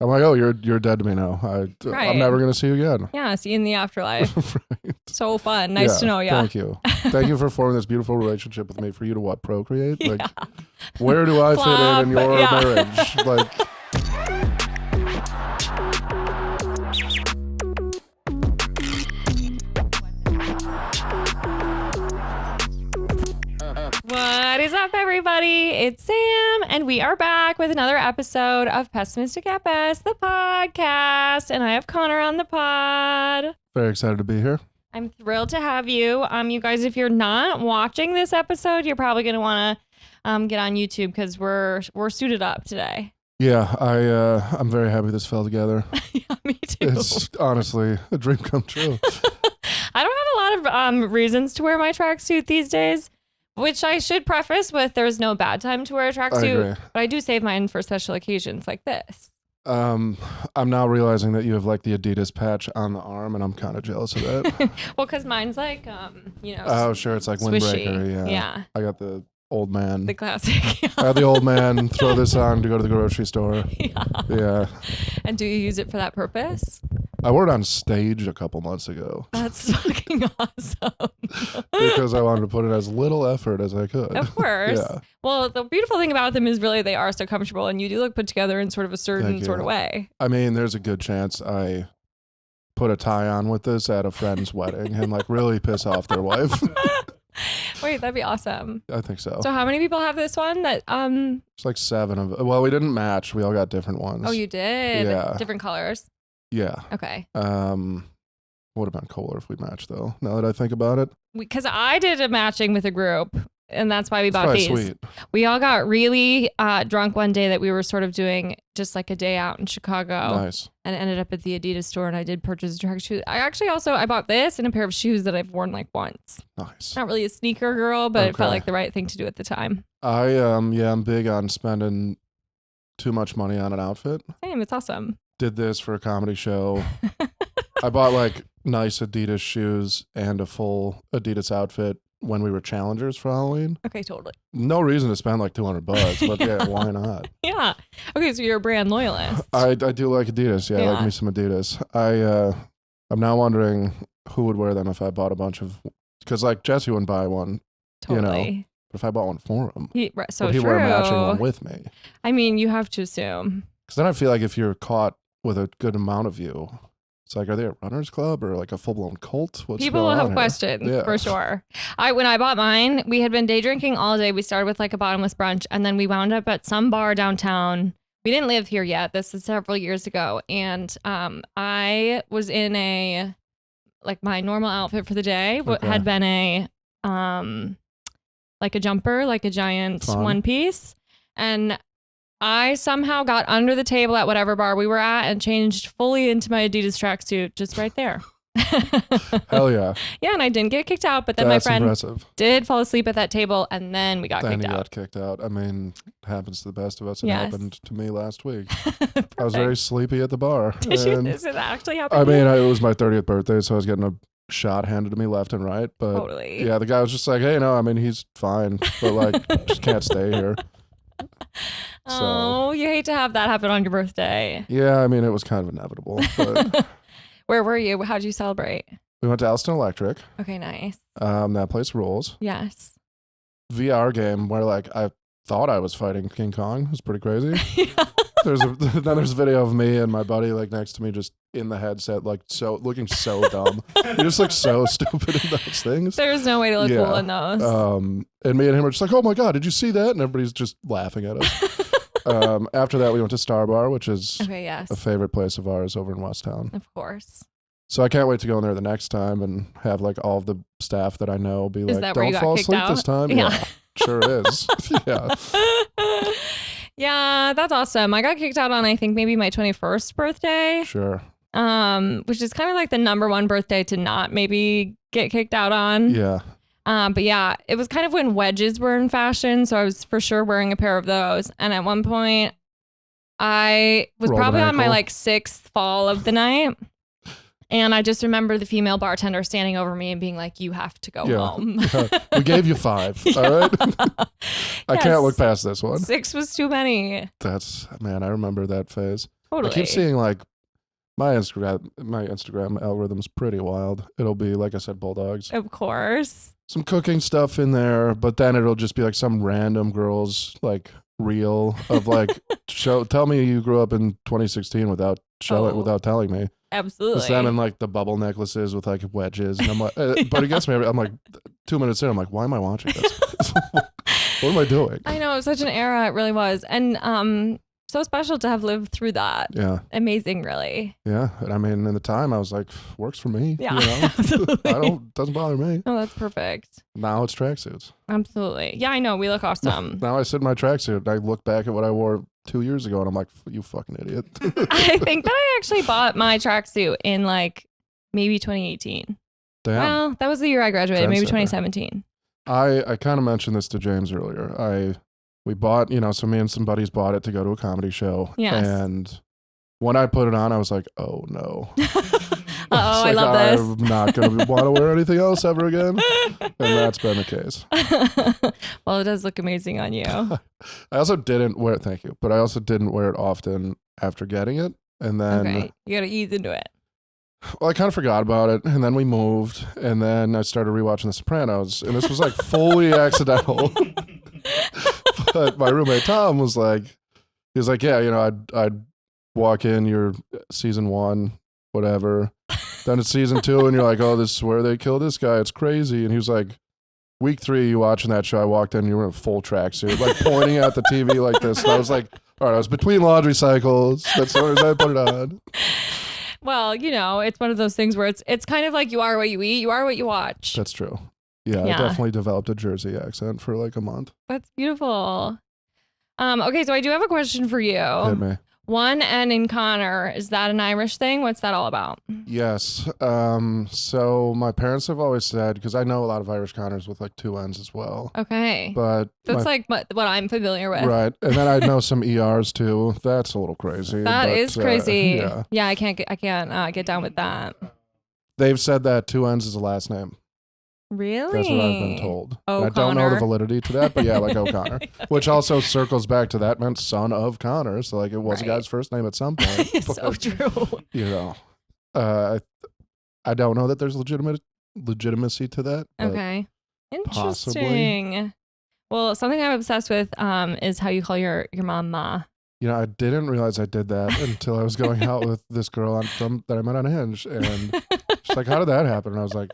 I'm like, oh, you're dead to me now. Right. I'm never gonna see you again. Yeah, see you in the afterlife. Right. So fun. Nice to know you. Thank you. Thank you for forming this beautiful relationship with me. For you to what? Procreate? Yeah. Like, where do I fit in your marriage? Like. What is up, everybody? It's Sam, and we are back with another episode of Pessimistic at Best, the podcast. And I have Conor on the pod. Very excited to be here. I'm thrilled to have you. You guys, if you're not watching this episode, you're probably going to want to get on YouTube because we're suited up today. Yeah, I'm very happy this fell together. Yeah, me too. It's honestly a dream come true. I don't have a lot of reasons to wear my tracksuit these days. Which I should preface with, there's no bad time to wear a tracksuit, but I do save mine for special occasions like this. I'm now realizing that you have like the Adidas patch on the arm, and I'm kind of jealous of that. Well, because mine's like, Oh, sure, it's like swishy. windbreaker. Yeah. I got the old man. The classic. I had the old man throw this on to go to the grocery store. Yeah. And do you use it for that purpose? I wore it on stage a couple months ago. That's fucking awesome. Because I wanted to put in as little effort as I could. Of course. Yeah. Well, the beautiful thing about them is really they are so comfortable, and you do look put together in sort of a certain sort of way. I mean, there's a good chance I put a tie on with this at a friend's wedding and like really piss off their wife. Wait, that'd be awesome. I think so. So how many people have this one? It's like 7 of. Well, we didn't match. We all got different ones. Oh, you did? Yeah. Different colors? Yeah. Okay. Would have been cooler if we matched though. Now that I think about it. Because I did a matching with a group, and that's why we bought these. Sweet. We all got really drunk one day that we were sort of doing just like a day out in Chicago. Nice. And ended up at the Adidas store, and I did purchase a tracksuit. I bought this and a pair of shoes that I've worn like once. Nice. Not really a sneaker girl, but it felt like the right thing to do at the time. I'm big on spending too much money on an outfit. Same, it's awesome. Did this for a comedy show. I bought like nice Adidas shoes and a full Adidas outfit when we were challengers for Halloween. Okay, totally. No reason to spend like $200, but yeah, why not? Yeah. Okay, so you're a brand loyalist. I do like Adidas. Yeah, I like me some Adidas. I'm now wondering who would wear them if I bought a bunch of, because like Jesse wouldn't buy one. Totally. You know, but if I bought one for him, so would he wear a matching one with me? I mean, you have to assume. Because then I feel like if you're caught with a good amount of you, it's like, are they a runners club or like a full-blown cult? People will have questions for sure. When I bought mine, we had been day drinking all day. We started with like a bottomless brunch, and then we wound up at some bar downtown. We didn't live here yet. This is several years ago. And I was in my normal outfit for the day, had been a jumper, like a giant one piece. And I somehow got under the table at whatever bar we were at and changed fully into my Adidas tracksuit just right there. Hell yeah. Yeah, and I didn't get kicked out, but then my friend did fall asleep at that table, and then we got kicked out. I mean, it happens to the best of us. It happened to me last week. I was very sleepy at the bar. Does it actually happen? I mean, it was my 30th birthday, so I was getting a shot handed to me left and right. But totally. Yeah, the guy was just like, hey, no, I mean, he's fine, but like, just can't stay here. Oh, you hate to have that happen on your birthday. Yeah, I mean, it was kind of inevitable. But where were you? How'd you celebrate? We went to Alston Electric. Okay, nice. That place rules. Yes. VR game where like I thought I was fighting King Kong. It was pretty crazy. Yeah. There's a video of me and my buddy like next to me just in the headset, like looking so dumb. You just look so stupid in those things. There's no way to look cool in those. And me and him are just like, oh my God, did you see that? And everybody's just laughing at us. After that, we went to Star Bar, which is a favorite place of ours over in Westtown. Of course. So I can't wait to go in there the next time and have like all of the staff that I know be is like, don't fall asleep this time. Yeah, sure is. Yeah. Yeah, that's awesome. I got kicked out on, I think, maybe my 21st birthday. Sure. Which is kind of like the number one birthday to not maybe get kicked out on. Yeah. But yeah, it was kind of when wedges were in fashion. So I was for sure wearing a pair of those. And at one point, I was probably on my like 6th fall of the night. And I just remember the female bartender standing over me and being like, you have to go home. We gave you 5. All right. I can't look past this one. 6 was too many. Man, I remember that phase. Totally. I keep seeing like my Instagram algorithm's pretty wild. It'll be, like I said, bulldogs. Of course. Some cooking stuff in there, but then it'll just be like some random girl's like reel of like tell me you grew up in 2016 without telling me. Absolutely. It's them in like the bubble necklaces with like wedges, and I'm like, but it gets me. I'm like 2 minutes in, I'm like, why am I watching this? What am I doing? I know, it was such an era. It really was, and so special to have lived through that. Yeah. Amazing, really. Yeah, and I mean, in the time, I was like, works for me. Yeah, you know? absolutely. Doesn't bother me. Oh, that's perfect. Now it's tracksuits. Absolutely. Yeah, I know. We look awesome. Now I sit in my tracksuit. I look back at what I wore 2 years ago, and I'm like, you fucking idiot. I think that I actually bought my tracksuit in like maybe 2018. Damn. Well, that was the year I graduated. Maybe 2017. I kind of mentioned this to James earlier. We bought, so me and some buddies bought it to go to a comedy show. Yes. And when I put it on, I was like, oh no. I love this. I'm not going to want to wear anything else ever again. And that's been the case. Well, it does look amazing on you. I also didn't wear it, thank you, but I also didn't wear it often after getting it. And then you got to ease into it. Well, I kind of forgot about it, and then we moved, and then I started rewatching The Sopranos, and this was like fully accidental. But my roommate Tom was like, yeah, I'd walk in, you're season 1, whatever. Then it's season 2, and you're like, oh, this is where they kill this guy. It's crazy. And he was like, week 3, you watching that show, I walked in, you were in a full tracksuit, like pointing at the TV like this. And I was like, all right, I was between laundry cycles. That's as soon as I put it on. Well, it's one of those things where it's kind of like you are what you eat, you are what you watch. That's true. Yeah, I definitely developed a Jersey accent for like a month. That's beautiful. Okay, so I do have a question for you. Hit me. 1 N in Conor, is that an Irish thing? What's that all about? Yes. So my parents have always said, because I know a lot of Irish Conors with like 2 N's as well. Okay. But that's like what I'm familiar with. Right. And then I know some ERs too. That's a little crazy. That is crazy. Yeah, I can't get down with that. They've said that 2 N's is a last name. Really? That's what I've been told. O'Connor. I don't know the validity to that, but yeah, like O'Connor, which also circles back to that meant son of Connor. So like it was a guy's first name at some point. So true. I don't know that there's legitimacy to that. Okay. Interesting. Possibly. Well, something I'm obsessed with is how you call your mom Ma. I didn't realize I did that until I was going out with this girl that I met on Hinge, and she's like, "How did that happen?" And I was like,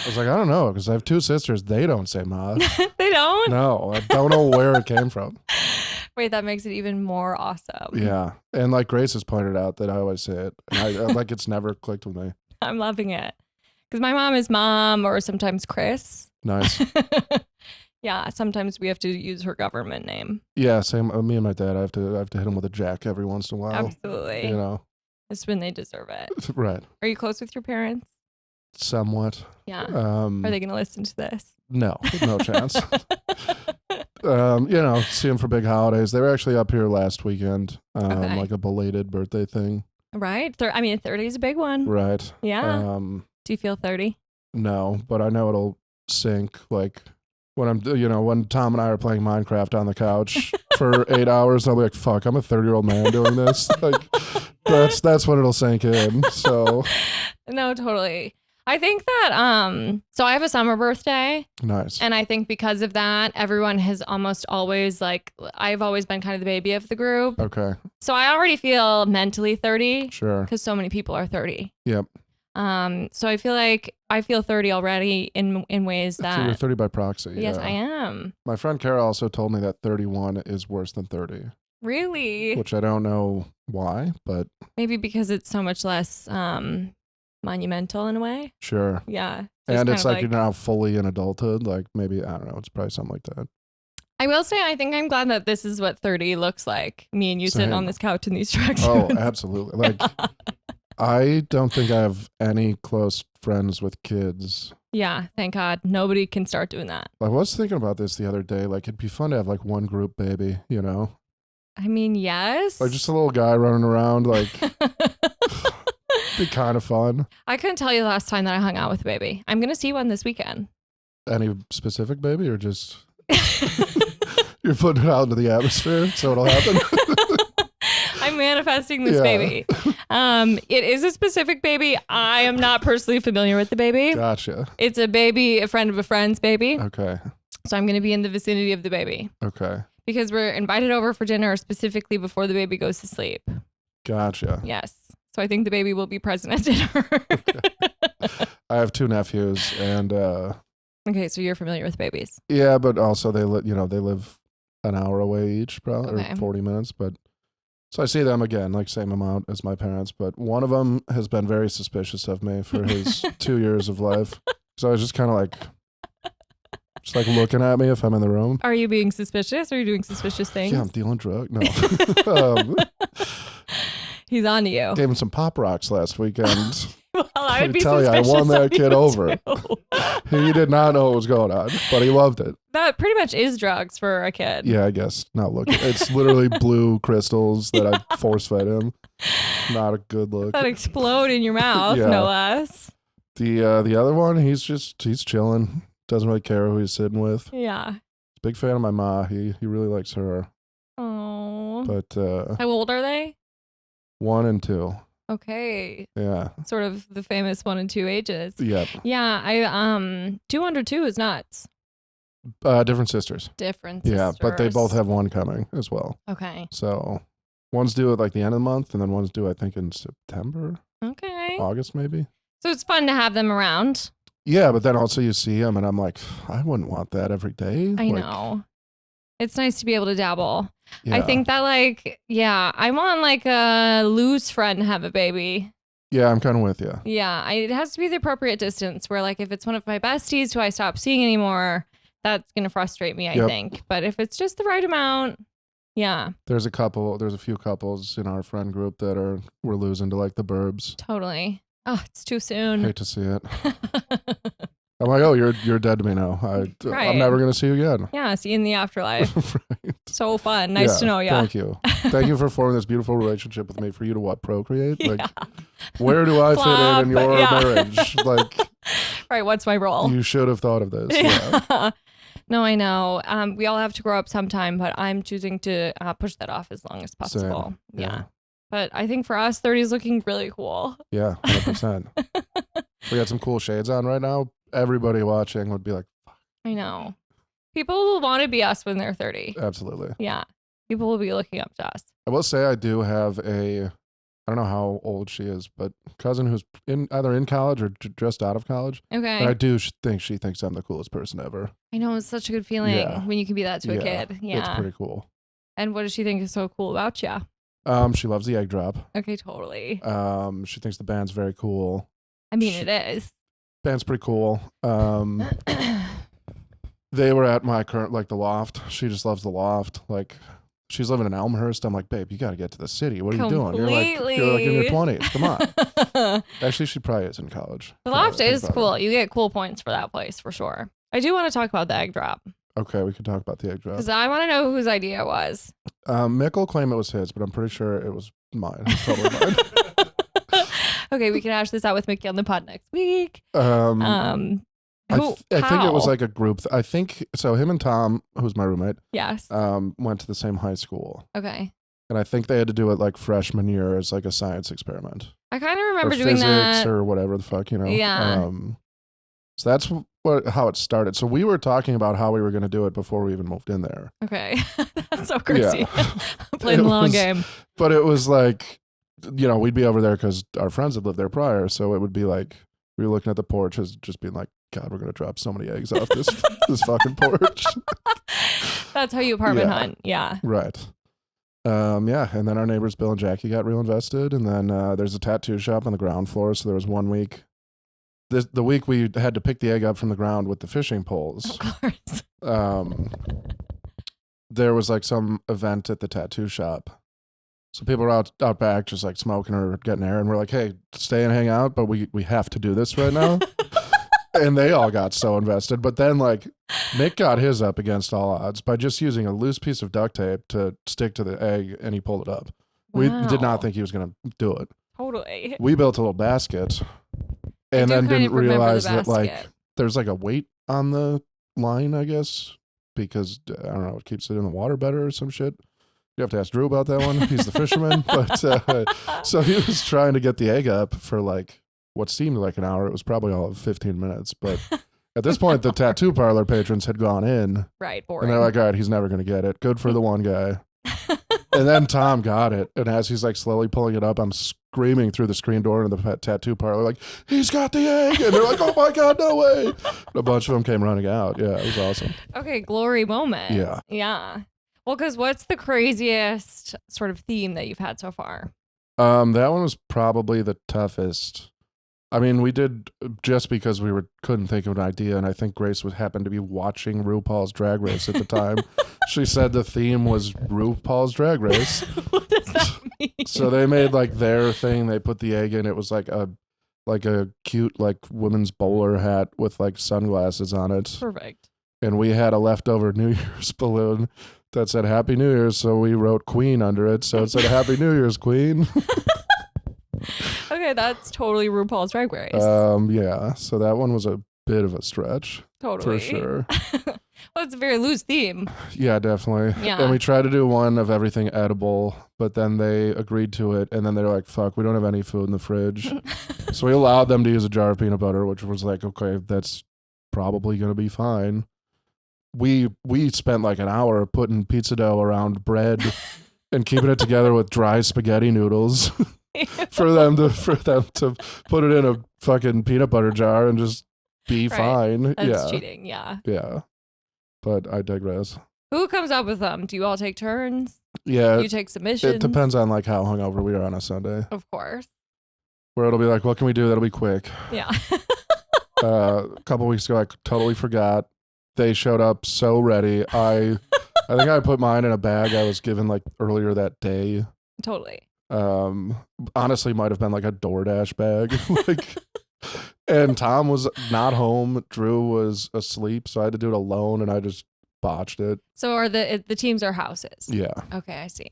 I don't know, because I have 2 sisters. They don't say Ma. They don't? No, I don't know where it came from. Wait, that makes it even more awesome. Yeah, and like Grace has pointed out that I always say it, and I like it's never clicked with me. I'm loving it, because my mom is Mom or sometimes Chris. Nice. Yeah, sometimes we have to use her government name. Yeah, same. Me and my dad, I have to hit him with a Jack every once in a while. Absolutely. It's when they deserve it. Right. Are you close with your parents? Somewhat. Yeah. Are they going to listen to this? No chance. See them for big holidays. They were actually up here last weekend, like a belated birthday thing. Right. 30 is a big one. Right. Yeah. Do you feel 30? No, but I know it'll sink. Like when when Tom and I are playing Minecraft on the couch for 8 hours, I'll be like, "Fuck, I'm a 30-year-old man doing this." Like that's when it'll sink in. So. No, totally. I think that, so I have a summer birthday. Nice. And I think because of that, everyone has almost always I've always been kind of the baby of the group. Okay. So I already feel mentally 30. Sure. Because so many people are 30. Yep. So I feel like I feel 30 already in ways that. So you're 30 by proxy. Yes, yeah. I am. My friend Kara also told me that 31 is worse than 30. Really? Which I don't know why, but. Maybe because it's so much less, monumental in a way. Sure. Yeah. And it's like you're now fully in adulthood. Like maybe, I don't know, it's probably something like that. I will say, I think I'm glad that this is what 30 looks like. Me and you sitting on this couch in these tracksuits. Oh, absolutely. Like, I don't think I have any close friends with kids. Yeah, thank God. Nobody can start doing that. I was thinking about this the other day. Like, it'd be fun to have like one group baby, I mean, yes. Like just a little guy running around, like... Be kind of fun. I couldn't tell you the last time that I hung out with a baby. I'm going to see one this weekend. Any specific baby or just you're putting it out into the atmosphere so it'll happen? I'm manifesting this baby. It is a specific baby. I am not personally familiar with the baby. Gotcha. It's a baby, a friend of a friend's baby. Okay. So I'm going to be in the vicinity of the baby. Okay. Because we're invited over for dinner specifically before the baby goes to sleep. Gotcha. Yes. So I think the baby will be present at dinner. Okay. I have 2 nephews and okay, so you're familiar with babies. yeah, but also they live an hour away each, probably, Okay. or 40 minutes, but so I see them again, like same amount as my parents, but one of them has been very suspicious of me for his 2 years of life. So I was just kind of like just like looking at me if I'm in the room. Are you being suspicious? Are you doing suspicious things? Yeah, I'm dealing drugs. No. He's on to you. Gave him some Pop Rocks last weekend. Well, I would be tell you, I suspicious won that of kid you over. too. He did not know what was going on, but he loved it. That pretty much is drugs for a kid. Yeah, I guess. Not looking. It's literally blue crystals that I force fed him. Not a good look. That explode in your mouth, Yeah. no less. The other one, he's chilling. Doesn't really care who he's sitting with. Yeah. Big fan of my ma. He really likes her. Oh. But How old are they? 1 and 2. Okay. Yeah. Sort of the famous 1 and 2 ages. Yep. Yeah, I 2 under 2 is nuts. Different sisters. Different Yeah, sisters. but they both have one coming as well. Okay. So one's due at like the end of the month, and then one's due I think in September, Okay. August maybe. So it's fun to have them around. Yeah, but then also you see them, and I'm like, I wouldn't want that every day. I know. It's nice to be able to dabble. Yeah. I think that I want like a loose friend to have a baby. Yeah, I'm kind of with you. Yeah, it has to be the appropriate distance where like if it's one of my besties who I stop seeing anymore, that's going to frustrate me, I Yep. think. But if it's just the right amount, yeah. There's a few couples in our friend group that we're losing to like the burbs. Totally. Oh, it's too soon. Hate to see it. I'm like, oh, you're dead to me now. Right. I'm never gonna see you again. Yeah, see you in the afterlife. Right. So fun. Nice to know you. Thank you. Thank you for forming this beautiful relationship with me. For you to what? Procreate? Like, Yeah. where do I Flop, fit in your yeah. marriage? Like, Right, what's my role? you should have thought of this. Yeah. Yeah. No, I know. We all have to grow up sometime, but I'm choosing to push that off as long as possible. Same. Yeah. But I think for us, 30 is looking really cool. Yeah, 100%. We got some cool shades on right now. Everybody watching would be like, I know. People will want to be us when they're 30. absolutely. Yeah. People will be looking up to us. I will say I do have I don't know how old she is, but cousin who's either in college or just out of college. Okay. And I do think she thinks I'm the coolest person ever. I know. It's such a good feeling Yeah. when you can be that to a kid. Yeah. It's pretty cool. And what does she think is so cool about you? She loves the egg drop. Okay, totally. She thinks the band's very cool. I mean, it is. Band's pretty cool. They were at my current, like the loft. She just loves the loft. Like, she's living in Elmhurst. I'm like, babe, you got to get to the city. What are you doing? You're like in your 20s. Come on. Actually, she probably is in college. The loft is cool. You get cool points for that place for sure. I do want to talk about the egg drop Okay, we could talk about the egg drop. because I want to know whose idea it was. Mick will claim it was his, but I'm pretty sure it was mine. It's totally mine. Okay, we can hash this out with Mickey on the pod next week. I think it was like a group. I think so. Him and Tom, who's my roommate, yes. went to the same high school, Okay. and I think they had to do it like freshman year as like a science experiment. I kind of remember or doing physics that. or whatever the fuck, you know. Yeah. So that's how it started. So we were talking about how we were going to do it before we even moved in there. Okay. That's so crazy. Yeah. Playing It the long was- game. But it was like, you know, we'd be over there because our friends had lived there prior. So it would be like we were looking at the porch as just being like, God, we're going to drop so many eggs off this this fucking porch. That's how you apartment Yeah. hunt. Yeah. Right. Yeah. And then our neighbors, Bill and Jackie, got real invested. And then there's a tattoo shop on the ground floor. So there was 1 week. The week we had to pick the egg up from the ground with the fishing poles. Of course. There was like some event at the tattoo shop. So people were out back just like smoking or getting air. And we're like, hey, stay and hang out. But we have to do this right now. And they all got so invested. But then like Mick got his up against all odds by just using a loose piece of duct tape to stick to the egg, and he pulled it up. We did Wow. not think he was going to do it. Totally. We built a little basket and do then kind didn't of remember the realize that like basket. there's like a weight on the line, I guess, because I don't know, it keeps it in the water better or some shit. You have to ask Drew about that one. He's the fisherman. But so he was trying to get the egg up for like what seemed like an hour. It was probably all of 15 minutes. But at this point, the tattoo parlor patrons had gone in. Right, boring. And they're like, all right, he's never going to get it. Good for the one guy. And then Tom got it. And as he's like slowly pulling it up, I'm screaming through the screen door into the tattoo parlor, like, he's got the egg. And they're like, oh my God, no way. And a bunch of them came running out. Yeah, it was awesome. Okay, glory moment. Yeah. Yeah. Well, because what's the craziest sort of theme that you've had so far? That one was probably the toughest. I mean, we did just because we couldn't think of an idea, and I think Grace would happen to be watching RuPaul's Drag Race at the time. She said the theme was RuPaul's Drag Race. What does that mean? So they made like their thing. They put the egg in. It was like a cute like woman's bowler hat with like sunglasses on it. Perfect. And we had a leftover New Year's balloon that said Happy New Year's, so we wrote Queen under it. So it said Happy New Year's, Queen. Okay, that's totally RuPaul's Drag Race. Yeah. So that one was a bit of a stretch. Totally. For sure. Well, it's a very loose theme. Yeah, definitely. Yeah. And we tried to do one of everything edible, but then they agreed to it, and then they're like, fuck, we don't have any food in the fridge. So we allowed them to use a jar of peanut butter, which was like, okay, that's probably going to be fine. We spent like an hour putting pizza dough around bread and keeping it together with dry spaghetti noodles for them to put it in a fucking peanut butter jar and just be fine. That's cheating, yeah. Yeah. But I digress. Who comes up with them? Do you all take turns? Yeah. You take submissions? It depends on like how hungover we are on a Sunday. Of course. Where it'll be like, what can we do that'll be quick? Yeah. A couple weeks ago, I totally forgot. They showed up so ready. I think I put mine in a bag I was given like earlier that day. Totally. Honestly, might have been like a DoorDash bag. And Tom was not home. Drew was asleep, so I had to do it alone, and I just botched it. So are the teams are houses? Yeah. Okay, I see.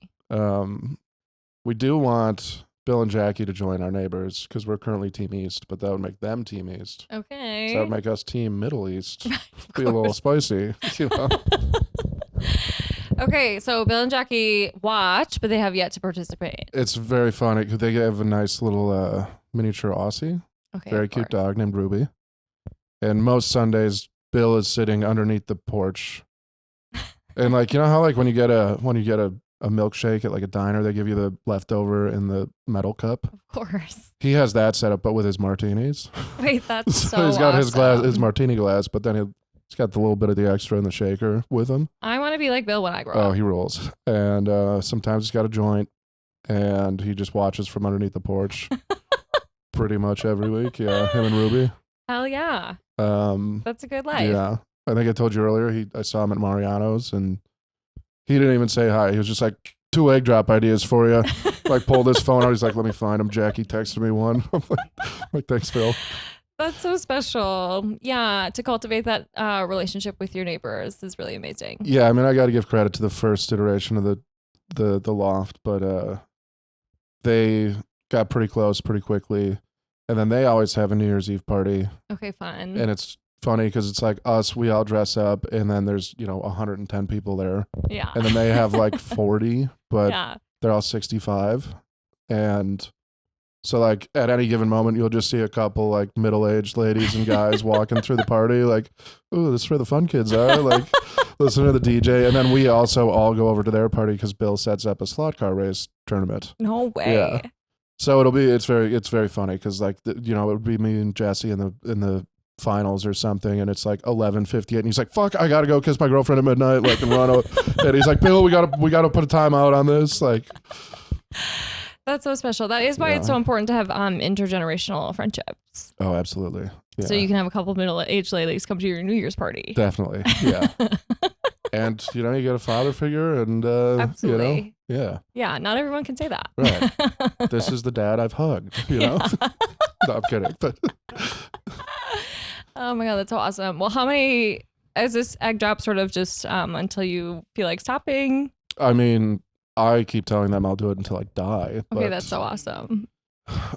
We do want Bill and Jackie to join our neighbors because we're currently Team East, but that would make them Team East. Okay. So that would make us Team Middle East. Be a little spicy, you know. Okay, so Bill and Jackie watch, but they have yet to participate. It's very funny. They have a nice little miniature Aussie. Okay. Very cute dog named Ruby. And most Sundays, Bill is sitting underneath the porch. And like, you know how like when you get a milkshake at like a diner, they give you the leftover in the metal cup? Of course. He has that set up, but with his martinis. Wait, that's so he's got his martini glass, but then he's got the little bit of the extra in the shaker with him. I want to be like Bill when I grow up. Oh, up. he rules. And sometimes he's got a joint, and he just watches from underneath the porch. Pretty much every week, yeah. Him and Ruby. Hell yeah. That's a good life. Yeah. I think I told you earlier, I saw him at Mariano's, and he didn't even say hi. He was just like, 2 egg drop ideas for you. Like, pulled his phone out. He's like, let me find him. Jackie texted me one. I'm like, thanks, Phil. That's so special. Yeah, to cultivate that relationship with your neighbors is really amazing. Yeah, I mean, I got to give credit to the first iteration of the loft, but they got pretty close pretty quickly. And then they always have a New Year's Eve party. Okay, fun. And it's funny because it's like us, we all dress up, and then there's, 110 people there. Yeah. And then they have like 40, but yeah. They're all 65. And so like at any given moment, you'll just see a couple like middle-aged ladies and guys walking through the party like, ooh, this is where the fun kids are. Like, listen to the DJ. And then we also all go over to their party because Bill sets up a slot car race tournament. No way. Yeah. So it's very funny because like it would be me and Jesse in the finals or something, and it's like 11:58, and he's like, "Fuck, I gotta go kiss my girlfriend at midnight," like, and run out. And he's like, "Bill, we gotta put a timeout on this." Like, that's so special. That is why it's so important to have intergenerational friendships. Oh, absolutely. Yeah. So you can have a couple middle-aged ladies come to your New Year's party. Definitely, yeah. And you get a father figure, and absolutely. Yeah, not everyone can say that. Right. This is the dad I've hugged. No, I'm kidding. But oh my God, that's so awesome. Well, how many is this egg drop sort of just until you feel like stopping? I mean, I keep telling them I'll do it until I die. Okay, that's so awesome.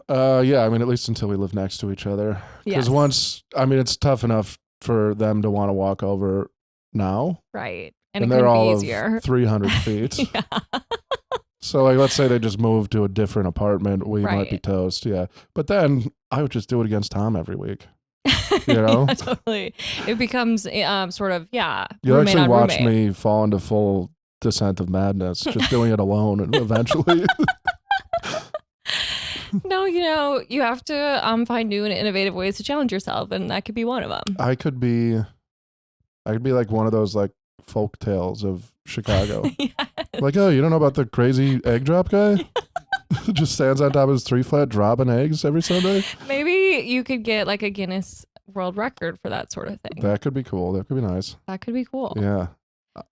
Yeah, I mean, at least until we live next to each other. Because it's tough enough for them to want to walk over now. Right. And it they're couldn't all be easier. of 300 feet. Yeah. So like, let's say they just moved to a different apartment, we might be toast. Yeah. But then I would just do it against Tom every week. You know? Yeah, totally. It becomes sort of, You actually watch me fall into full descent of madness, just doing it alone and eventually. No, you have to find new and innovative ways to challenge yourself, and that could be one of them. I could be like one of those like folk tales of Chicago. Yes. Like, oh, you don't know about the crazy egg drop guy? Just stands on top of his 3-flat dropping eggs every Sunday? Maybe you could get like a Guinness World Record for that sort of thing. That could be cool. That could be nice. That could be cool. Yeah.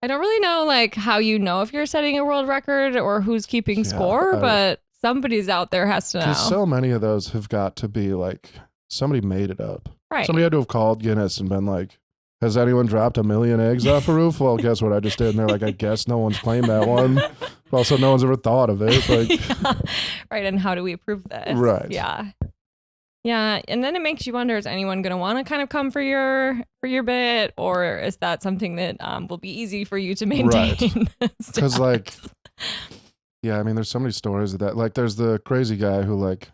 I don't really know like how you know if you're setting a world record or who's keeping score, but somebody's out there has to know. Because so many of those have got to be like, somebody made it up. Right. Somebody had to have called Guinness and been like, has anyone dropped 1 million eggs off a roof? Well, guess what I just did? And they're like, I guess no one's claimed that one. But also, no one's ever thought of it. Like, right. And how do we prove this? Right. Yeah. Yeah. And then it makes you wonder, is anyone going to want to kind of come for your bit? Or is that something that will be easy for you to maintain? Because like, yeah, I mean, there's so many stories of that. Like, there's the crazy guy who like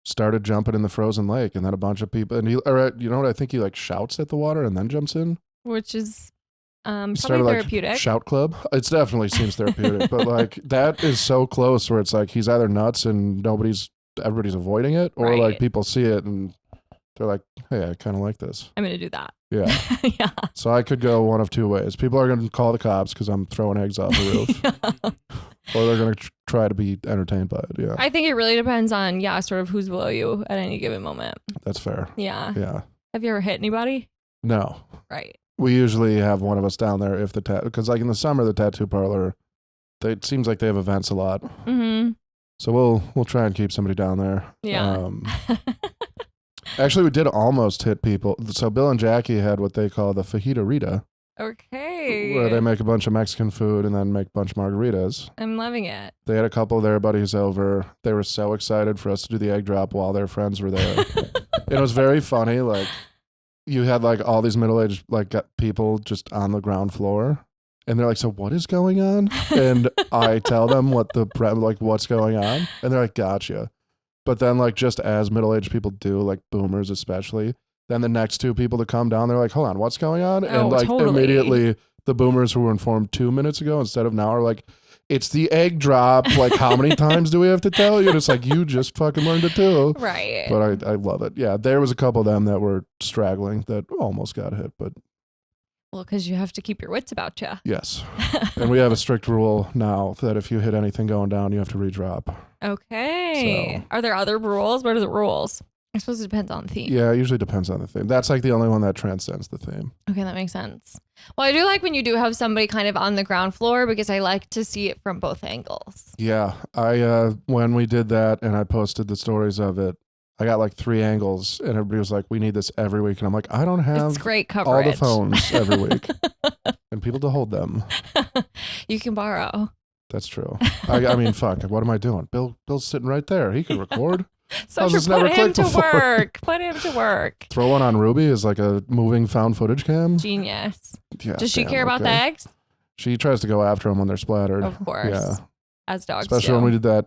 started jumping in the frozen lake, and then a bunch of people, and you know what I think, he like shouts at the water and then jumps in, which is probably started, therapeutic. Like, shout club. It definitely seems therapeutic, but like that is so close where it's like he's either nuts and everybody's avoiding it, or like people see it and they're like, hey, I kind of like this. I'm gonna do that. Yeah. Yeah. So I could go one of two ways. People are going to call the cops because I'm throwing eggs off the roof. Or they're going to try to be entertained by it. Yeah. I think it really depends on, sort of who's below you at any given moment. That's fair. Yeah. Yeah. Have you ever hit anybody? No. Right. We usually have one of us down there if because like in the summer, the tattoo parlor, it seems like they have events a lot. Mm-hmm. So we'll try and keep somebody down there. Yeah. Actually, we did almost hit people. So Bill and Jackie had what they call the fajita Rita. Okay. Where they make a bunch of Mexican food and then make a bunch of margaritas. I'm loving it. They had a couple of their buddies over. They were so excited for us to do the egg drop while their friends were there. It was very funny. Like, you had like all these middle-aged like people just on the ground floor. And they're like, so what is going on? And I tell them what's going on. And they're like, gotcha. But then like just as middle-aged people do, like boomers especially, then the next two people to come down, they're like, hold on, what's going on? And like immediately the boomers who were informed 2 minutes ago instead of now are like, it's the egg drop. Like, how many times do we have to tell you? And it's like, you just fucking learned it too. Right. But I love it. Yeah, there was a couple of them that were straggling that almost got hit, but. Well, because you have to keep your wits about you. Yes. And we have a strict rule now that if you hit anything going down, you have to redrop. Okay. So. Are there other rules? What are the rules? I suppose it depends on the theme. Yeah, it usually depends on the theme. That's like the only one that transcends the theme. Okay, that makes sense. Well, I do like when you do have somebody kind of on the ground floor because I like to see it from both angles. Yeah. When we did that and I posted the stories of it, I got like 3 angles and everybody was like, we need this every week. And I'm like, I don't have great coverage. All the phones every week and people to hold them. You can borrow. That's true. I mean, fuck, what am I doing? Bill's sitting right there. He can record. So put him to work. Put him to work. Throw one on Ruby as like a moving found footage cam. Genius. Yeah, does she care about the eggs? She tries to go after them when they're splattered. Of course. Yeah. As dogs Especially do. when we did that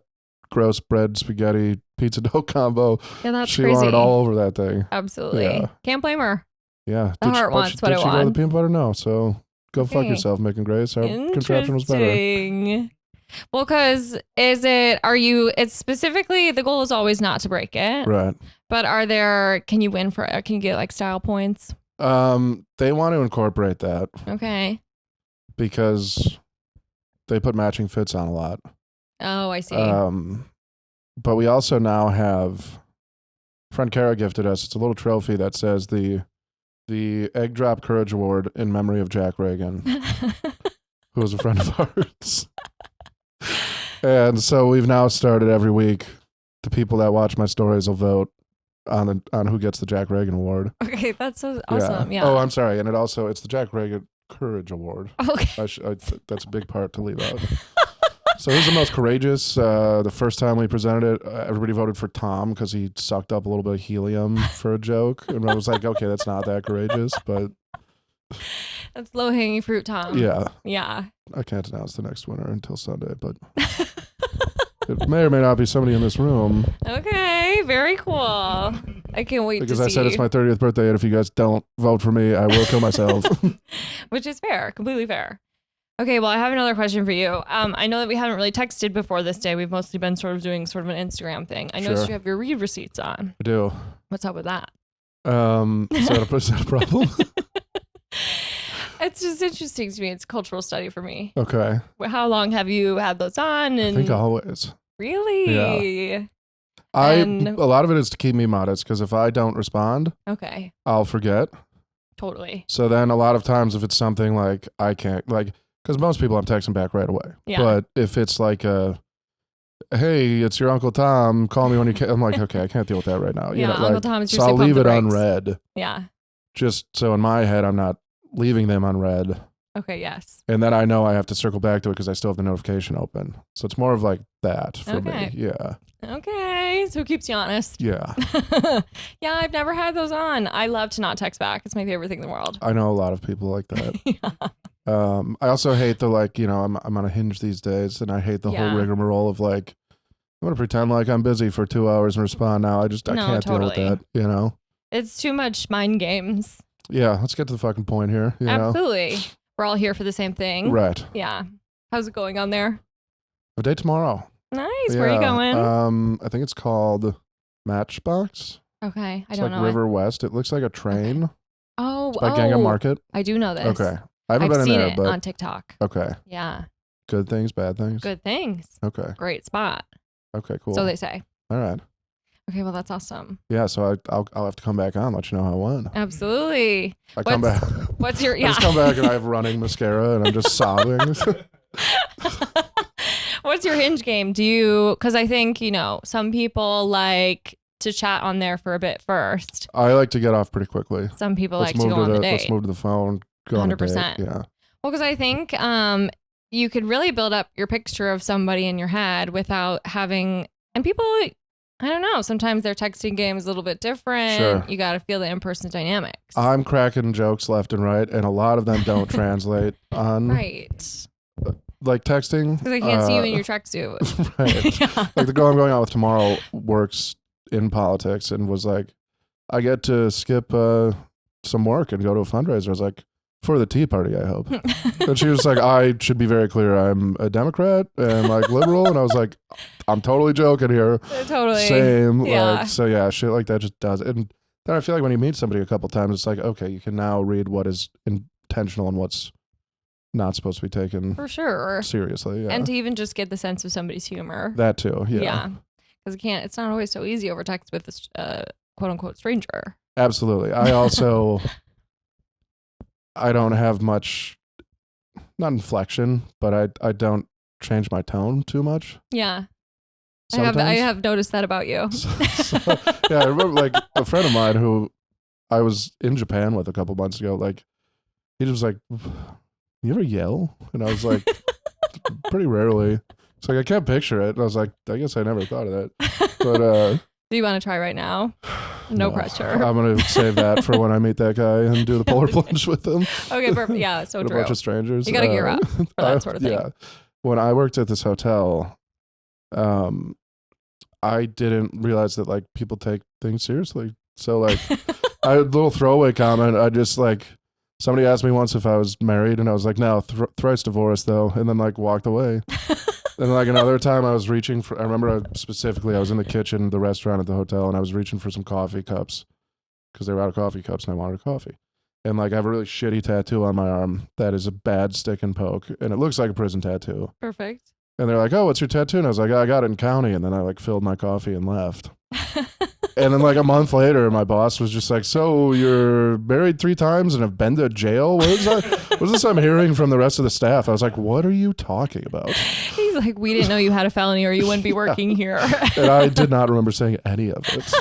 gross bread spaghetti pizza dough combo. Yeah, that's she crazy. wanted all over that thing. Absolutely. Yeah. Can't blame her. Yeah. The heart wants what it wants. Did she go wants. with the peanut butter? No. So go fuck yourself, Making Grace. Our contraption was better. Well, because it's specifically, the goal is always not to break it. Right. But can you get like style points? They want to incorporate that. Okay. Because they put matching fits on a lot. Oh, I see. But we also now have, friend Kara gifted us, it's a little trophy that says the Egg Drop Courage Award in memory of Jack Reagan, who was a friend of ours. And so we've now started every week. The people that watch my stories will vote on who gets the Jack Reagan Award. Okay, that's so awesome. Yeah. Oh, I'm sorry. And it's the Jack Reagan Courage Award. Okay. That's a big part to leave out. So who's the most courageous? The first time we presented it, everybody voted for Tom because he sucked up a little bit of helium for a joke. And I was like, okay, that's not that courageous. But That's low-hanging fruit, Tom. Yeah. Yeah. I can't announce the next winner until Sunday, but it may or may not be somebody in this room. Okay, very cool. I can't wait because to see. I said it's my 30th birthday, and if you guys don't vote for me, I will kill myself. Which is fair, completely fair. Okay, well, I have another question for you. I know that we haven't really texted before this day. We've mostly been sort of doing sort of an Instagram thing. I noticed you have your read receipts on. I do. What's up with that? Is that a problem? It's just interesting to me. It's a cultural study for me. Okay. How long have you had those on? And I think always. Really? Yeah. A lot of it is to keep me modest, because if I don't respond, okay, I'll forget. Totally. So then a lot of times if it's something like I can't, like, because most people I'm texting back right away. Yeah. But if it's like hey, it's your Uncle Tom, call me when you can. I'm like, okay, I can't deal with that right now. Yeah, Uncle Tom is your so I'll leave it breaks. unread. Yeah. Just so in my head, I'm not leaving them unread. Okay, yes. And then I know I have to circle back to it because I still have the notification open. So it's more of like that for me. Yeah. Okay. So it keeps you honest. Yeah. Yeah, I've never had those on. I love to not text back. It's my favorite thing in the world. I know a lot of people like that. Yeah. I also hate the, like, you know, I'm on a Hinge these days, and I hate the whole rigmarole of like, I'm going to pretend like I'm busy for 2 hours and respond now. I can't deal with that, you know? It's too much mind games. Yeah, let's get to the fucking point here. You Absolutely. know? We're all here for the same thing. Right. Yeah. How's it going on there? A day tomorrow. Nice. Yeah. Where are you going? I think it's called Matchbox. Okay. It's like River West. It looks like a train. Okay. Oh, it's by Gangnam Market. I do know this. Okay. I haven't been in there, but on TikTok. Okay. Yeah. Good things, bad things. Good things. Okay. Great spot. Okay, cool. So they say. All right. Okay, well that's awesome. Yeah, so I'll have to come back on, let you know how I went. Absolutely. Come back. What's your? Yeah. I just come back and I have running mascara and I'm just sobbing. What's your Hinge game? Do you? Because I think some people like to chat on there for a bit first. I like to get off pretty quickly. Some people like to go on the date. Let's move to the phone. 100%. Yeah. Well, because I think you could really build up your picture of somebody in your head without having, and people, I don't know, sometimes their texting game is a little bit different. Sure. You got to feel the in-person dynamics. I'm cracking jokes left and right, and a lot of them don't translate on like texting. Because I can't see you in your tracksuit. Right. Yeah. Like the girl I'm going out with tomorrow works in politics and was like, I get to skip some work and go to a fundraiser. I was like, for the Tea Party, I hope. And she was like, I should be very clear, I'm a Democrat and like liberal. And I was like, I'm totally joking here. Totally. Same. Yeah. Like, so yeah, shit like that just does. And then I feel like when you meet somebody a couple times, it's like, okay, you can now read what is intentional and what's not supposed to be taken for sure seriously. Yeah. And to even just get the sense of somebody's humor. That too. Yeah. Yeah. Because it's not always so easy over text with this quote unquote stranger. Absolutely. I also, I don't have much, not inflection, but I don't change my tone too much. Yeah. Sometimes. I have noticed that about you. Yeah, I remember like a friend of mine who I was in Japan with a couple months ago, like he just was like, you ever yell? And I was like, pretty rarely. It's like, I can't picture it. And I was like, I guess I never thought of that. But do you want to try right now? No pressure. I'm going to save that for when I meet that guy and do the polar plunge with him. Okay, perfect. Yeah, so true. A bunch of strangers. You got to gear up for that sort of thing. Yeah. When I worked at this hotel, I didn't realize that like people take things seriously. So like I had a little throwaway comment. I just like, somebody asked me once if I was married and I was like, no, thrice divorced though. And then like walked away. And like another time I was reaching for, I remember I was in the kitchen, the restaurant at the hotel, and I was reaching for some coffee cups because they were out of coffee cups and I wanted a coffee. And like I have a really shitty tattoo on my arm that is a bad stick and poke and it looks like a prison tattoo. Perfect. And they're like, oh, what's your tattoo? And I was like, I got it in county. And then I like filled my coffee and left. And then like a month later, my boss was just like, so you're married 3 times and have been to jail? What is that? What is this I'm hearing from the rest of the staff? I was like, what are you talking about? He's like, we didn't know you had a felony or you wouldn't be working here. And I did not remember saying any of it.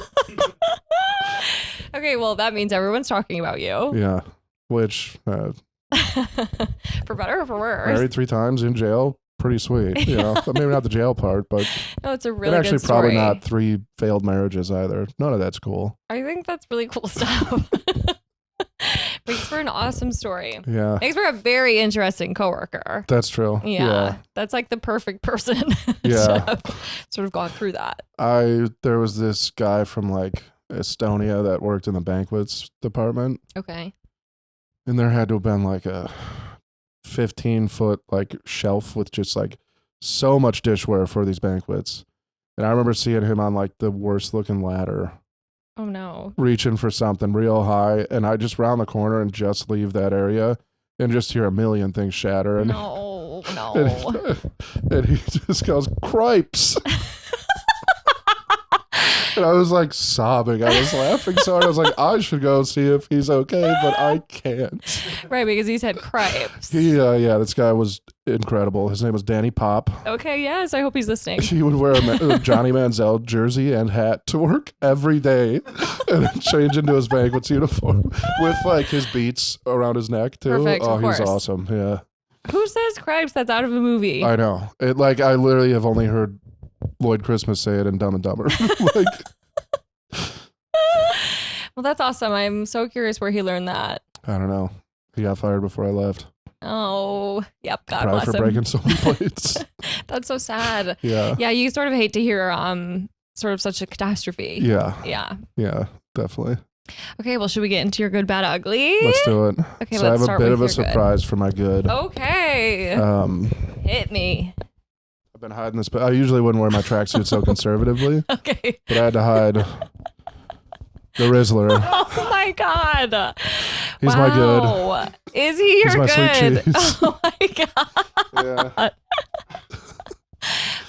Okay, well, that means everyone's talking about you. Yeah, which... for better or for worse. Married 3 times in jail. Pretty sweet, you know. Maybe not the jail part, but no, it's a really actually good story. Probably not 3 failed marriages either. None of that's cool. I think that's really cool stuff. Makes for an awesome story. Yeah. Makes for a very interesting coworker. That's true. Yeah. That's like the perfect person Yeah. to have sort of gone through that. There was this guy from like Estonia that worked in the banquets department. Okay. And there had to have been like a 15-foot like shelf with just like so much dishware for these banquets. And I remember seeing him on like the worst looking ladder. Oh no. Reaching for something real high, and I just round the corner and just leave that area and just hear a million things shatter. And, No. and he just goes, "Cripes." And I was like sobbing. I was laughing so hard. I was like, I should go see if he's okay, but I can't. Right, because he said cripes. This guy was incredible. His name was Danny Pop. Okay, yes, I hope he's listening. He would wear a Johnny Manziel jersey and hat to work every day and then change into his banquet's uniform with like his beats around his neck too. Perfect, oh, of he was course. awesome. Yeah. Who says cripes? That's out of a movie. I know. It like I literally have only heard Lloyd Christmas say it in Dumb and Dumber. Like, well, that's awesome. I'm so curious where he learned that. I don't know. He got fired before I left. Oh, yep. God Probably bless for him. breaking so many plates. That's so sad. Yeah. Yeah, you sort of hate to hear sort of such a catastrophe. Yeah. Yeah. Yeah, definitely. Okay, well, should we get into your good, bad, ugly? Let's do it. Okay, so I let's have a start bit with of a your good. surprise for my good. Okay. Hit me. I've been hiding this, but I usually wouldn't wear my tracksuit so conservatively, Okay. but I had to hide the Rizzler. Oh my God. He's my good. Is he your He's my good? sweet cheese. Oh my God. Yeah.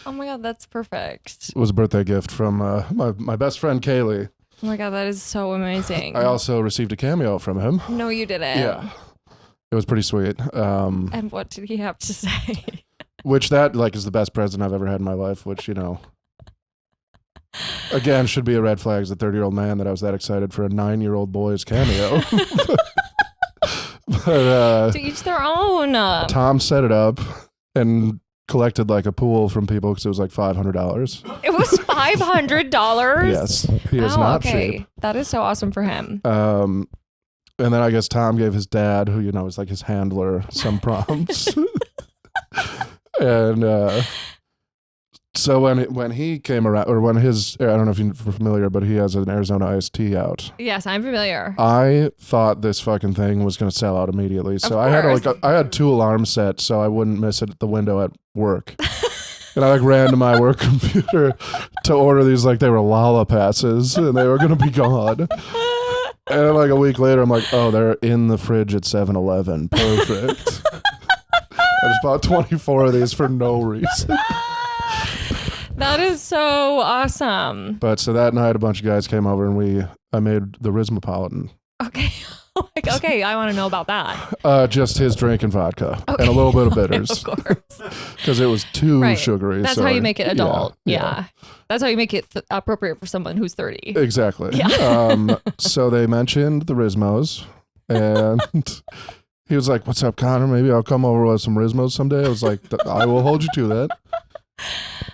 Oh my God, that's perfect. It was a birthday gift from my best friend Kaylee. Oh my God, that is so amazing. I also received a cameo from him. No, you didn't. Yeah. It was pretty sweet. And what did he have to say? Which that like is the best present I've ever had in my life, which, you know, again, should be a red flag as a 30-year-old man that I was that excited for a 9-year-old boy's cameo. But To each their own. Tom set it up and collected like a pool from people because it was like $500. It was $500? Yes. He is not cheap. That is so awesome for him. And then I guess Tom gave his dad, who, you know, is like his handler, some prompts. And so when he came around, or when his, I don't know if you're familiar, but he has an Arizona iced tea out. Yes, I'm familiar. I thought this fucking thing was going to sell out immediately. So I had I had 2 alarms set so I wouldn't miss it at the window at work. And I like ran to my work computer to order these like they were Lala passes and they were going to be gone. And then, like a week later, I'm like, oh, they're in the fridge at 7-Eleven. Perfect. I just bought 24 of these for no reason. That is so awesome. But so that night, a bunch of guys came over and I made the Rizmopolitan. Okay. Okay, I want to know about that. Just his drink and vodka and a little bit of bitters. Of course. Because it was too sugary. That's so how you make it adult. Yeah. That's how you make it appropriate for someone who's 30. Exactly. Yeah. So they mentioned the Rizmos and he was like, "What's up, Connor? Maybe I'll come over with some Rizmos someday." I was like, "I will hold you to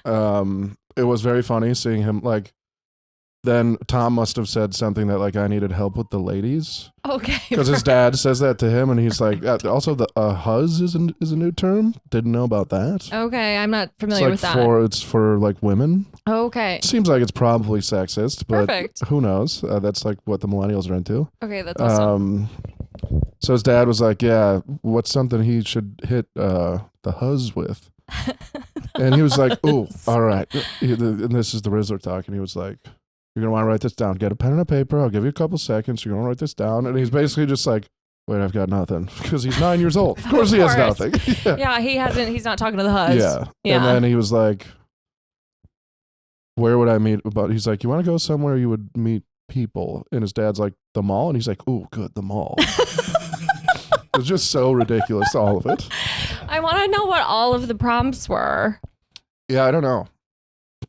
that." It was very funny seeing him like. Then Tom must have said something that like I needed help with the ladies. Okay. Because his dad says that to him, and he's like, also the huzz is a new term. Didn't know about that. Okay, I'm not familiar with that. It's for like women. Okay. Seems like it's probably sexist, but Perfect. who knows? That's like what the millennials are into. Okay, that's awesome. So his dad was like, "Yeah, what's something he should hit the huzz with?" And he was like, "Oh, all right." And this is the Rizzler talk, and he was like, "You're gonna want to write this down. Get a pen and a paper. I'll give you a couple seconds. You're gonna write this down." And he's basically just like, "Wait, I've got nothing," because he's 9 years old. Of course, he has nothing. Yeah, he's not talking to the huzz. Yeah. And then he was like, "Where would I meet?" He's like, "You want to go somewhere you would meet people?" And his dad's like, "The mall." And he's like, "Ooh, good, the mall." It was just so ridiculous, all of it. I want to know what all of the prompts were. Yeah, I don't know.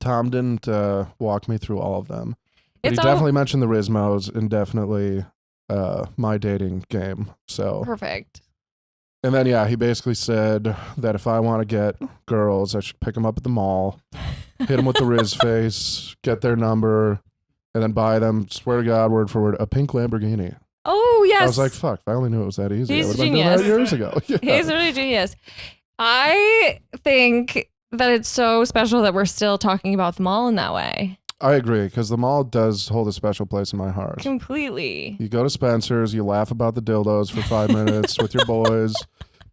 Tom didn't walk me through all of them. But he definitely mentioned the Rizmos and definitely my dating game. So perfect. And then, he basically said that if I want to get girls, I should pick them up at the mall, hit them with the Riz face, get their number, and then buy them, swear to God, word for word, a pink Lamborghini. Oh, yeah. I was like, fuck, if I only knew it was that easy. He's I would a have been doing that genius. years ago. Yeah. He's really a genius. I think that it's so special that we're still talking about the mall in that way. I agree, because the mall does hold a special place in my heart. Completely. You go to Spencer's, you laugh about the dildos for 5 minutes with your boys,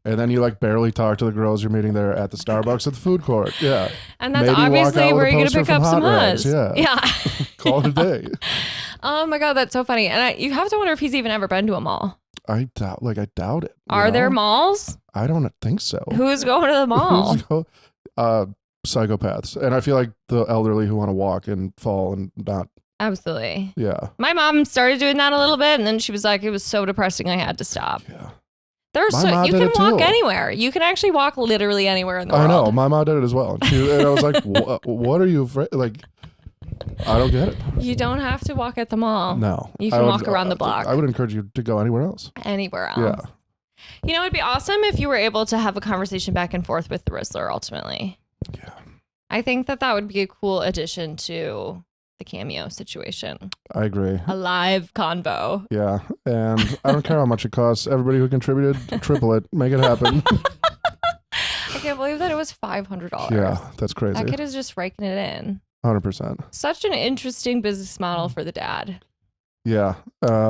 and then you like barely talk to the girls you're meeting there at the Starbucks at the food court. Yeah. And that's Maybe obviously where you're going to poster pick up from some Hot Rags, huzz. yeah. Call it a day. Oh my God, that's so funny. And you have to wonder if he's even ever been to a mall. I doubt it. Are there malls? I don't think so. Who's going to the mall? Psychopaths. And I feel like the elderly who want to walk and fall and not. Absolutely. Yeah. My mom started doing that a little bit, and then she was like, it was so depressing I had to stop. Yeah. You can walk anywhere. You can actually walk literally anywhere in the world. I know. My mom did it as well. And I was like, what are you afraid? Like, I don't get it. You don't have to walk at the mall. No. You can walk around the block. I would encourage you to go anywhere else. Anywhere else. Yeah. You know, it'd be awesome if you were able to have a conversation back and forth with the Rizzler ultimately. Yeah. I think that would be a cool addition to the cameo situation. I agree. A live convo. Yeah. And I don't care how much it costs. Everybody who contributed, triple it. Make it happen. I can't believe that it was $500. Yeah. That's crazy. That kid is just raking it in. 100%. Such an interesting business model for the dad. Yeah.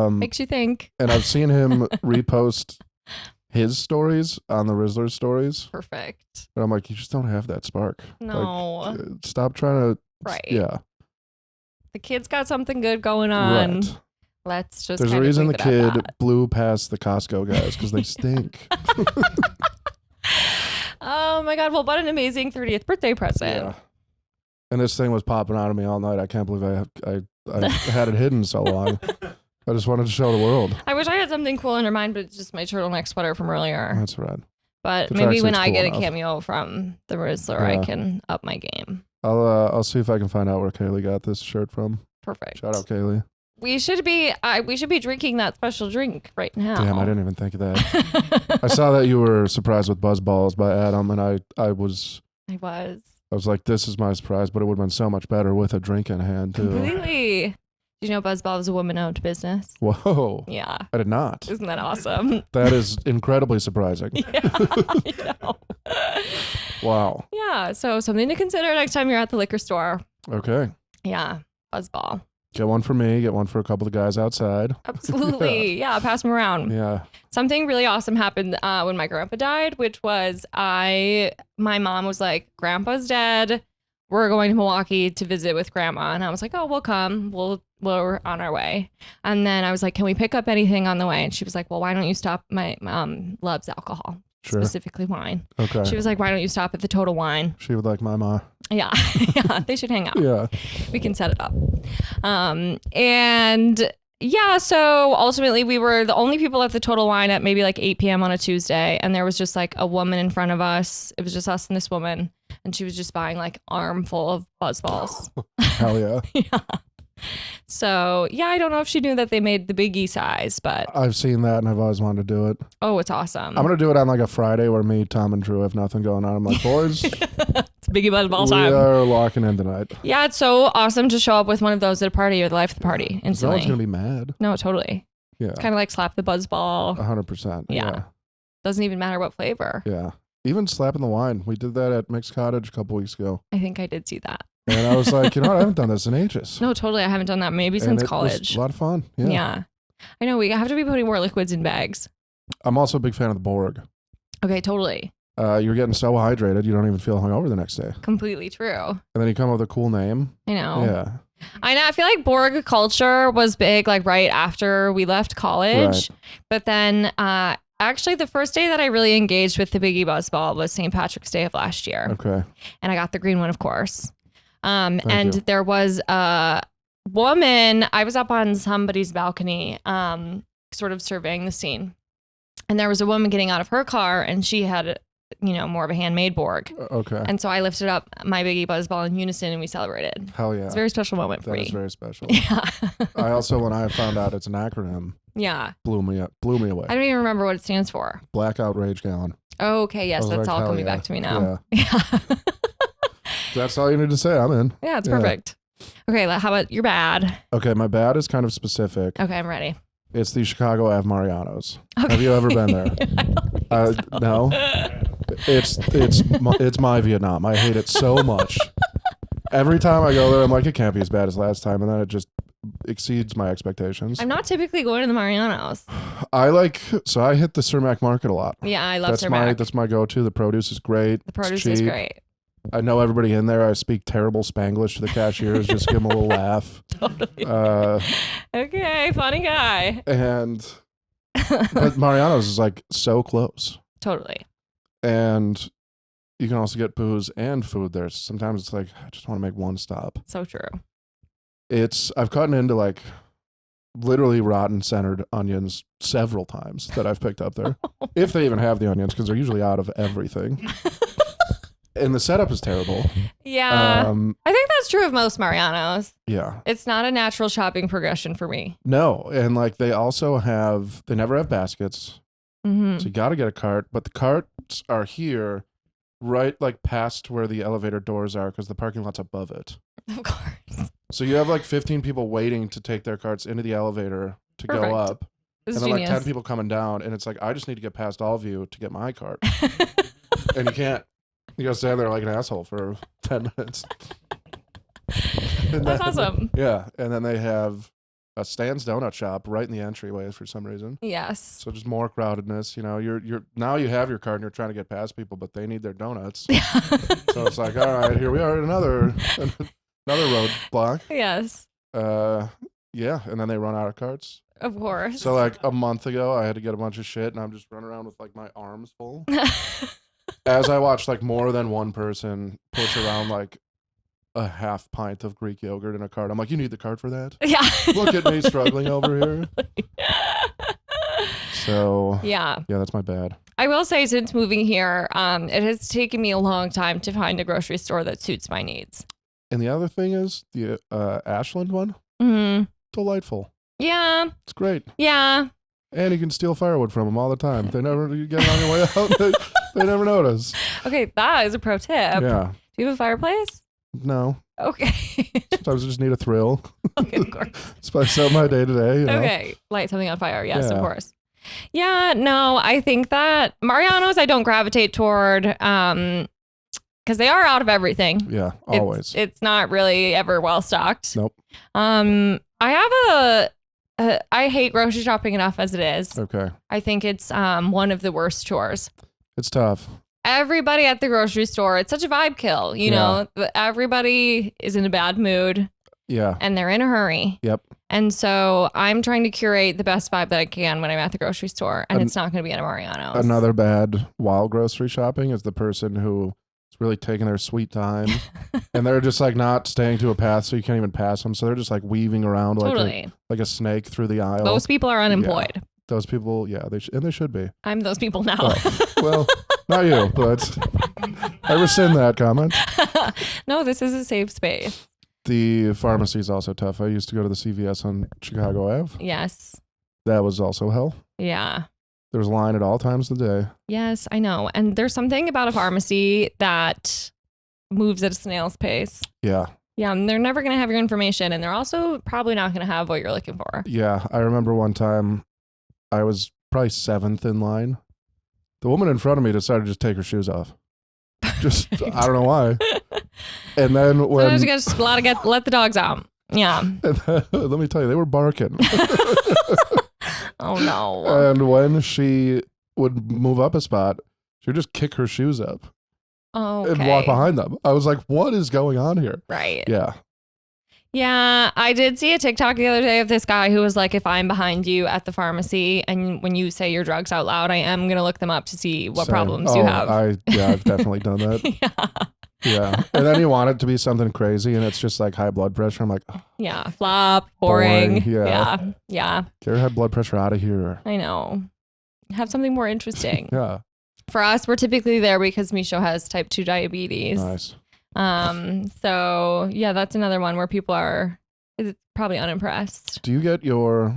Makes you think. And I've seen him repost his stories on the Rizzler stories. Perfect. And I'm like, you just don't have that spark. No. Like, stop trying to. Right. Yeah. The kid's got something good going on. Right. Let's just. There's a reason the kid blew past the Costco guys, because they stink. Oh my God. Well, what an amazing 30th birthday present. Yeah. And this thing was popping out of me all night. I can't believe I had it hidden so long. I just wanted to show the world. I wish I had something cool in her mind, but it's just my turtleneck sweater from earlier. That's right. But The maybe when tracksuit's I cool get enough. a cameo from the Rizzler, I can up my game. I'll see if I can find out where Kaylee got this shirt from. Perfect. Shout out, Kaylee. We should be drinking that special drink right now. Damn, I didn't even think of that. I saw that you were surprised with Buzz Balls by Adam, and I was like, this is my surprise, but it would have been so much better with a drink in hand too. Completely. Do you know Buzzball is a woman-owned business? Whoa. Yeah. I did not. Isn't that awesome? That is incredibly surprising. Yeah, I know. Wow. Yeah, so something to consider next time you're at the liquor store. Okay. Yeah, Buzzball. Get one for me. Get one for a couple of guys outside. Absolutely. Yeah, pass them around. Yeah. Something really awesome happened when my grandpa died, which was my mom was like, Grandpa's dead. We're going to Milwaukee to visit with Grandma. And I was like, oh, we'll come. We're on our way. And then I was like, can we pick up anything on the way? And she was like, well, why don't you stop? My mom loves alcohol, specifically wine. Okay. She was like, why don't you stop at the Total Wine? She would like my ma. Yeah. Yeah, they should hang out. Yeah. We can set it up. And yeah, so ultimately we were the only people at the Total Wine at maybe like 8 p.m. on a Tuesday. And there was just like a woman in front of us. It was just us and this woman. And she was just buying like armful of Buzzballs. Hell yeah. Yeah. So yeah, I don't know if she knew that they made the biggie size, but I've seen that and I've always wanted to do it. oh, it's awesome. I'm going to do it on like a Friday where me, Tom, and Drew have nothing going on. I'm like, boys, It's biggie Buzzball we time. are locking in tonight. Yeah, it's so awesome to show up with one of those at a party or the life of the party No instantly. one's going to be mad. No, totally. Yeah. It's kind of like slap the Buzzball. 100%. Yeah. Doesn't even matter what flavor. Yeah. Even slapping the wine. We did that at Mixed Cottage a couple weeks ago. I think I did see that. And I was like, you know what? I haven't done this in ages. No, totally. I haven't done that maybe And since it was college. a lot of fun. Yeah. Yeah. I know. We have to be putting more liquids in bags. I'm also a big fan of the Borg. Okay, totally. You're getting so hydrated, you don't even feel hungover the next day. Completely true. And then you come up with a cool name. I know. Yeah. I know. I feel like Borg culture was big like right after we left college. Right. But then actually the first day that I really engaged with the Biggie Buzzball was St. Patrick's Day of last year. Okay. And I got the green one, of course. And you. there was a woman, I was up on somebody's balcony, sort of surveying the scene. And there was a woman getting out of her car and she had, more of a handmade Borg. Okay. And so I lifted up my Biggie Buzzball in unison and we celebrated. Hell yeah. It's a very special moment for That me. is very special. Yeah. I also, when I found out it's an acronym, Yeah. blew me away. I don't even remember what it stands for. Black Outrage Gallon. Okay, yes, I was that's like, all hell coming yeah. back to me now. Yeah. Yeah. That's all you need to say. I'm in. Yeah, it's perfect. Okay, how about your bad? Okay, my bad is kind of specific. Okay, I'm ready. It's the Chicago Ave Marianos. Okay. Have you ever been there? No. It's my Vietnam. I hate it so much. Every time I go there, I'm like, it can't be as bad as last time, and then it just exceeds my expectations. I'm not typically going to the Marianos. So I hit the Cermak Market a lot. Yeah, I love That's Cermak. that's my go-to. The produce is great. The produce is great. I know everybody in there. I speak terrible Spanglish to the cashiers. Just give them a little laugh. Totally. Okay, funny guy. But Mariano's is like so close. Totally. And you can also get booze and food there. Sometimes it's like, I just want to make one stop. So true. I've gotten into like literally rotten centered onions several times that I've picked up there. If they even have the onions, because they're usually out of everything. And the setup is terrible. Yeah. I think that's true of most Marianos. Yeah. It's not a natural shopping progression for me. No. And like they never have baskets. Mm-hmm. So you got to get a cart. But the carts are here right like past where the elevator doors are because the parking lot's above it. Of course. So you have like 15 people waiting to take their carts into the elevator to go up. This and is then genius. like 10 people coming down. And it's like, I just need to get past all of you to get my cart. And you can't. You gotta stand there like an asshole for 10 minutes. That's awesome. Yeah. And then they have a Stan's Donut Shop right in the entryway for some reason. Yes. So just more crowdedness. You know, you're now you have your cart and you're trying to get past people, but they need their donuts. So it's like, all right, here we are at another roadblock. Yes. Yeah. And then they run out of carts. Of course. So like a month ago, I had to get a bunch of shit and I'm just running around with like my arms full. As I watched like more than one person push around like a half pint of Greek yogurt in a cart. I'm like, you need the cart for that? Yeah. Look at me struggling over here. So yeah, that's my bad. I will say since moving here, it has taken me a long time to find a grocery store that suits my needs. And the other thing is the Ashland one. Mm-hmm. Delightful. Yeah. It's great. Yeah. And you can steal firewood from them all the time. You get on your way out. They never notice. Okay, that is a pro tip. Yeah. Do you have a fireplace? No. Okay. Sometimes I just need a thrill. Okay, of course. Spice up my day to day. Okay. Light something on fire. Yes, Yeah. of course. Yeah, no, I think that Mariano's I don't gravitate toward because they are out of everything. Yeah, always. It's not really ever well stocked. Nope. I have I hate grocery shopping enough as it is. Okay. I think it's one of the worst chores. It's tough. Everybody at the grocery store, it's such a vibe kill, you know. Everybody is in a bad mood. Yeah. And they're in a hurry. Yep. And so I'm trying to curate the best vibe that I can when I'm at the grocery store, and it's not going to be at a Mariano's. Another bad while grocery shopping is the person who is really taking their sweet time, and they're just like not staying to a path, so you can't even pass them. So they're just like weaving around like a snake through the aisle. Those people are unemployed. Yeah. Those people, they should be. I'm those people now. Well, not you, but I rescind that comment. No, this is a safe space. The pharmacy is also tough. I used to go to the CVS on Chicago Ave. Yes. That was also hell. Yeah. There was a line at all times of the day. Yes, I know. And there's something about a pharmacy that moves at a snail's pace. Yeah. Yeah, and they're never going to have your information, and they're also probably not going to have what you're looking for. Yeah, I remember one time I was probably 7th in line. The woman in front of me decided to just take her shoes off. Just, I don't know why. And then when... Sometimes you just let the dogs out. Yeah. Let me tell you, they were barking. Oh, no. And when she would move up a spot, she would just kick her shoes up. Oh, and walk behind them. I was like, what is going on here? Right. Yeah. Yeah, I did see a TikTok the other day of this guy who was like, if I'm behind you at the pharmacy and when you say your drugs out loud, I am going to look them up to see what problems you have. I've definitely done that. Yeah. Yeah. And then you want it to be something crazy and it's just like high blood pressure. I'm like, oh, yeah, flop, boring. Yeah. Yeah. Get your high blood pressure out of here. I know. Have something more interesting. Yeah. For us, we're typically there because Misho has type 2 diabetes. Nice. So yeah, that's another one where people are probably unimpressed. Do you get their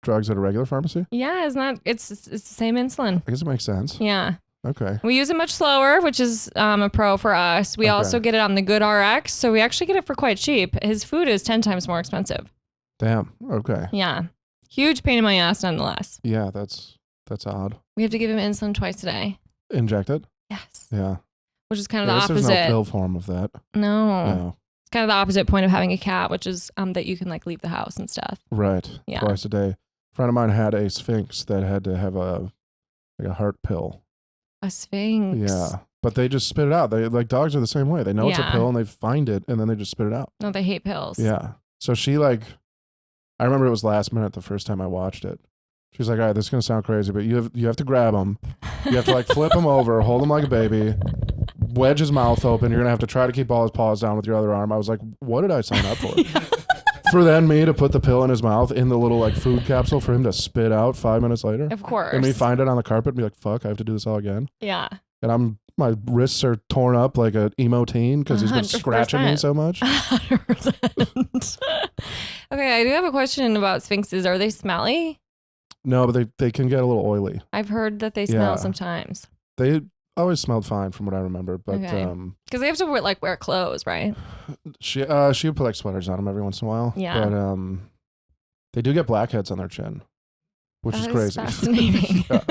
drugs at a regular pharmacy? Yeah, it's the same insulin. I guess it makes sense. Yeah. Okay. We use it much slower, which is a pro for us. We also get it on the Good RX, so we actually get it for quite cheap. His food is 10 times more expensive. Damn. Okay. Yeah. Huge pain in my ass nonetheless. Yeah, that's odd. We have to give him insulin twice a day. Inject it? Yes. Yeah. Which is kind of the opposite. There's no pill form of that. No. It's kind of the opposite point of having a cat, which is that you can like leave the house and stuff. Right. Yeah. Twice a day. A friend of mine had a Sphinx that had to have a heart pill. A Sphinx. Yeah. But they just spit it out. They like dogs are the same way. They know it's a pill and they find it and then they just spit it out. No, they hate pills. Yeah. So she I remember it was last minute the first time I watched it. She's like, all right, this is going to sound crazy, but you have to grab him. You have to like flip him over, hold him like a baby, wedge his mouth open. You're going to have to try to keep all his paws down with your other arm. I was like, what did I sign up for? For then me to put the pill in his mouth in the little like food capsule for him to spit out 5 minutes later. Of course. And me find it on the carpet and be like, fuck, I have to do this all again. Yeah. And my wrists are torn up like an emo teen because he's been scratching me so much. 100%. Okay, I do have a question about Sphinxes. Are they smelly? No, but they can get a little oily. I've heard that they smell sometimes. They always smelled fine from what I remember, but because they have to wear clothes, right? She would put like sweaters on them every once in a while. Yeah, but they do get blackheads on their chin, which is crazy. Fascinating. Yeah.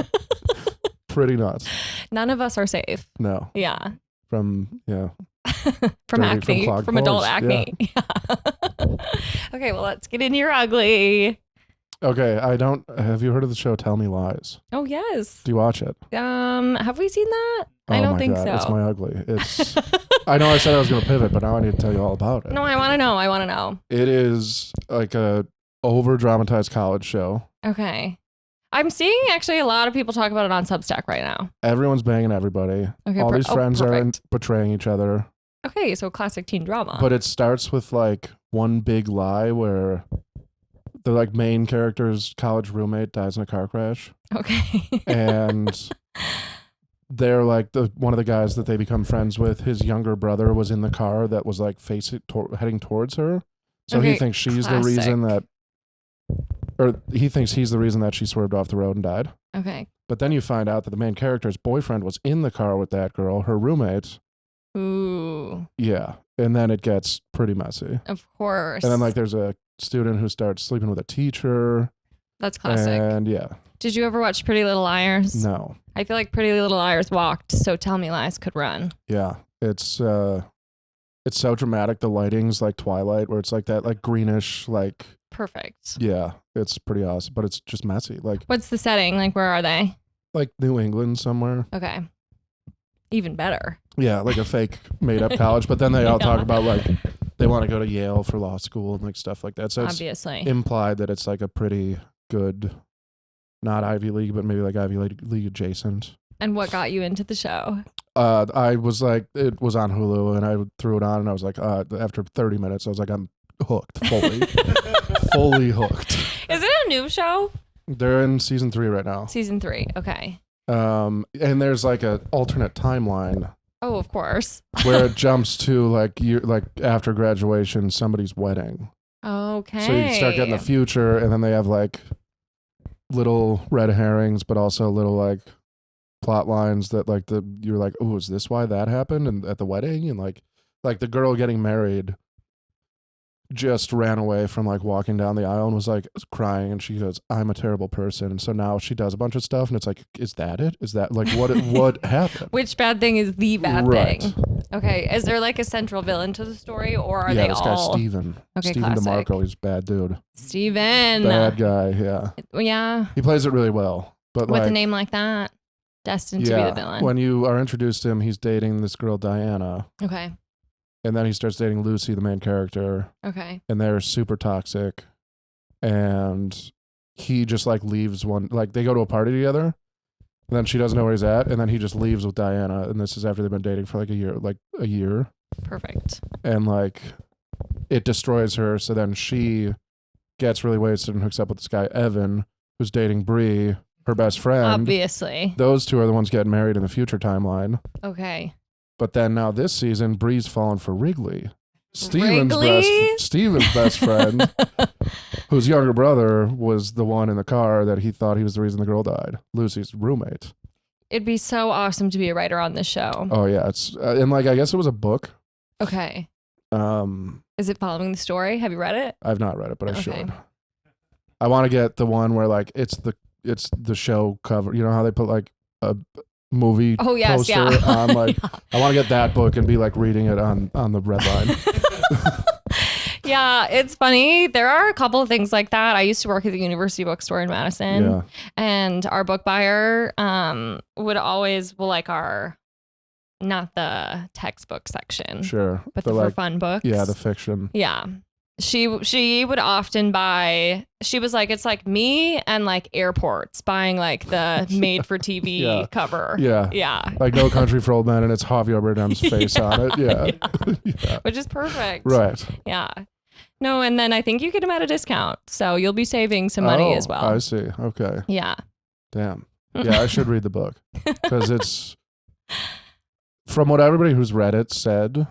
Pretty nuts. None of us are safe. No. Yeah. From acne, from adult acne. Yeah. Okay, well, let's get into your ugly. Okay, have you heard of the show Tell Me Lies? Oh, yes. Do you watch it? Have we seen that? I don't think so. It's my ugly. I know I said I was going to pivot, but now I need to tell you all about it. No, I want to know. It is like a over-dramatized college show. Okay. I'm seeing actually a lot of people talk about it on Substack right now. Everyone's banging everybody. Okay, all these friends are betraying each other. Okay, so classic teen drama. But it starts with like one big lie where the like main character's college roommate dies in a car crash. Okay. And they're like one of the guys that they become friends with, his younger brother was in the car that was like heading towards her. So he thinks she's the reason that, or he thinks he's the reason that she swerved off the road and died. Okay. But then you find out that the main character's boyfriend was in the car with that girl, her roommate. Ooh. Yeah. And then it gets pretty messy. Of course. And then like there's a student who starts sleeping with a teacher. That's classic. And yeah. Did you ever watch Pretty Little Liars? No. I feel like Pretty Little Liars walked, so Tell Me Lies could run. Yeah. It's so dramatic. The lighting's like Twilight, where it's like that like greenish like. Perfect. Yeah. It's pretty awesome, but it's just messy. Like, what's the setting? Like, where are they? Like New England somewhere. Okay. Even better. Yeah, like a fake made up college, but then they all talk about like they want to go to Yale for law school and like stuff like that. So obviously it's implied that it's like a pretty good, not Ivy League, but maybe like Ivy League adjacent. And what got you into the show? I was like, it was on Hulu and I threw it on and I was like, after 30 minutes, I was like, I'm hooked fully. Fully hooked. Is it a new show? They're in season 3 right now. Season 3, okay. And there's like an alternate timeline. Oh, of course. Where it jumps to like after graduation, somebody's wedding. Okay. So you start getting the future, and then they have like little red herrings, but also little like plot lines that like you're like, oh, is this why that happened? And at the wedding, and like the girl getting married just ran away from like walking down the aisle and was like crying, and she goes, I'm a terrible person. And so now she does a bunch of stuff and it's like, is that it? Is that like what happened? Which bad thing is the bad thing? Okay. Is there like a central villain to the story, or are they all? Yeah, this guy Steven. Okay, Steven DeMarco, he's a bad dude. Steven. Bad guy, yeah. Yeah. He plays it really well. But with a name like that, destined to be the villain. When you are introduced to him, he's dating this girl Diana. Okay. And then he starts dating Lucy, the main character. Okay. And they're super toxic. And he just like leaves like they go to a party together. And then she doesn't know where he's at. And then he just leaves with Diana. And this is after they've been dating for like a year. Perfect. And like it destroys her. So then she gets really wasted and hooks up with this guy, Evan, who's dating Bree, her best friend. Obviously. Those two are the ones getting married in the future timeline. Okay. But then now this season, Bree's fallen for Wrigley. Steven's best friend, whose younger brother was the one in the car that he thought he was the reason the girl died. Lucy's roommate. It'd be so awesome to be a writer on this show. Oh yeah, it's and like I guess it was a book. Okay. Is it following the story? Have you read it? I've not read it, but I should. I want to get the one where like it's the show cover. You know how they put like a movie poster on like I want to get that book and be like reading it on the red line. Yeah, it's funny. There are a couple of things like that. I used to work at the university bookstore in Madison, and our book buyer would always not the textbook section, sure, but the for fun books. Yeah, the fiction. Yeah, she would often buy. She was like, it's like me and like airports buying like the made for TV cover. Yeah, like No Country for Old Men, and it's Javier Bardem's face on it. Yeah, which is perfect. Right. Yeah. No, and then I think you get them at a discount, so you'll be saving some money as well. I see. Okay. Yeah. Damn. Yeah, I should read the book because it's from what everybody who's read it said.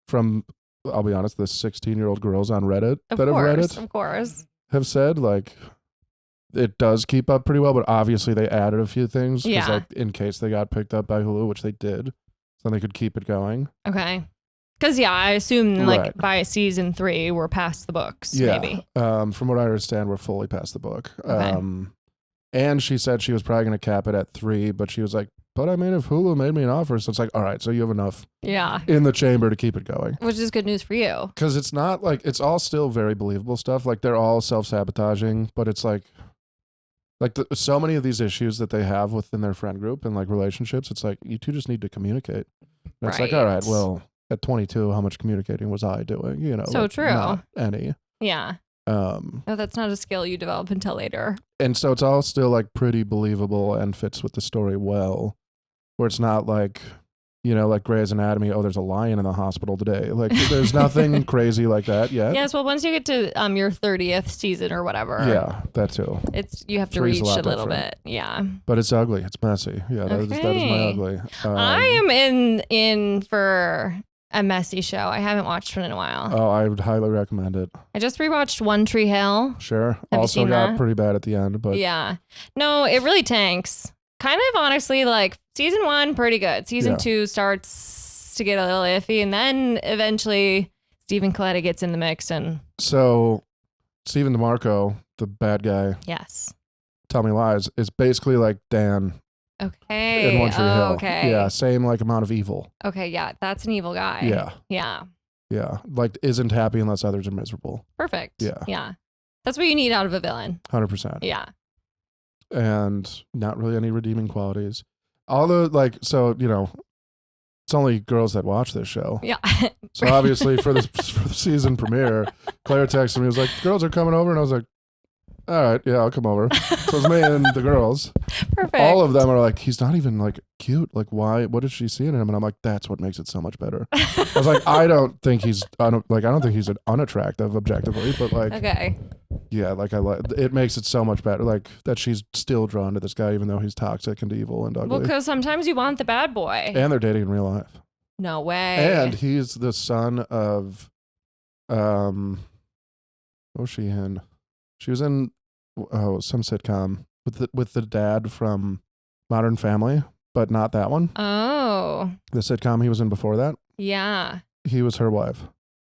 From I'll be honest, the 16-year-old girls on Reddit have read it, of course, have said like it does keep up pretty well, but obviously they added a few things because like in case they got picked up by Hulu, which they did, so they could keep it going. Okay. Because I assume like by season 3 we're past the books. Maybe. From what I understand, we're fully past the book. Okay. And she said she was probably going to cap it at 3, but she was like, "But I mean, if Hulu made me an offer," so it's like, all right, so you have enough. In the chamber to keep it going. Which is good news for you. Because it's not like it's all still very believable stuff. Like they're all self-sabotaging, but it's like so many of these issues that they have within their friend group and like relationships. It's like you two just need to communicate. And it's like, all right, well. At 22, how much communicating was I doing? You know, so like, true. Not any. Yeah. No, that's not a skill you develop until later. And so it's all still like pretty believable and fits with the story well. Where it's not like, you know, like Grey's Anatomy. Oh, there's a lion in the hospital today. Like, there's nothing crazy like that yet. Yes. Well, once you get to your 30th season or whatever. Yeah, that too. You have to reach a little bit. Yeah. But it's ugly. It's messy. Yeah, that is my ugly. I am in for a messy show. I haven't watched one in a while. Oh, I would highly recommend it. I just rewatched One Tree Hill. Sure. Also got pretty bad at the end, but yeah. No, it really tanks. Kind of honestly, like season 1, pretty good. Season 2 starts to get a little iffy, and then eventually Stephen Coletta gets in the mix. And so Stephen DeMarco, the bad guy, Tell Me Lies, is basically like Dan. Okay. In One Tree Hill. Okay. Yeah, same like amount of evil. Okay, yeah, that's an evil guy. Yeah. Yeah. Yeah, like isn't happy unless others are miserable. Perfect. Yeah. Yeah. That's what you need out of a villain. 100%. Yeah. And not really any redeeming qualities. Although, like, so, you know, it's only girls that watch this show. Yeah. So obviously for the season premiere, Claire texted me, was like, "Girls are coming over," and I was like, "All right, yeah, I'll come over." So it's me and the girls. Perfect. All of them are like, "He's not even like cute. Like, why? What is she seeing in him?" And I'm like, "That's what makes it so much better." I was like, I don't think he's unattractive objectively, but like, okay, yeah, like it makes it so much better. Like that she's still drawn to this guy even though he's toxic and evil and ugly. Well, because sometimes you want the bad boy. And they're dating in real life. No way. And he's the son of, what was she in? She was in some sitcom with the dad from Modern Family, but not that one. Oh. The sitcom he was in before that. Yeah. He was her wife.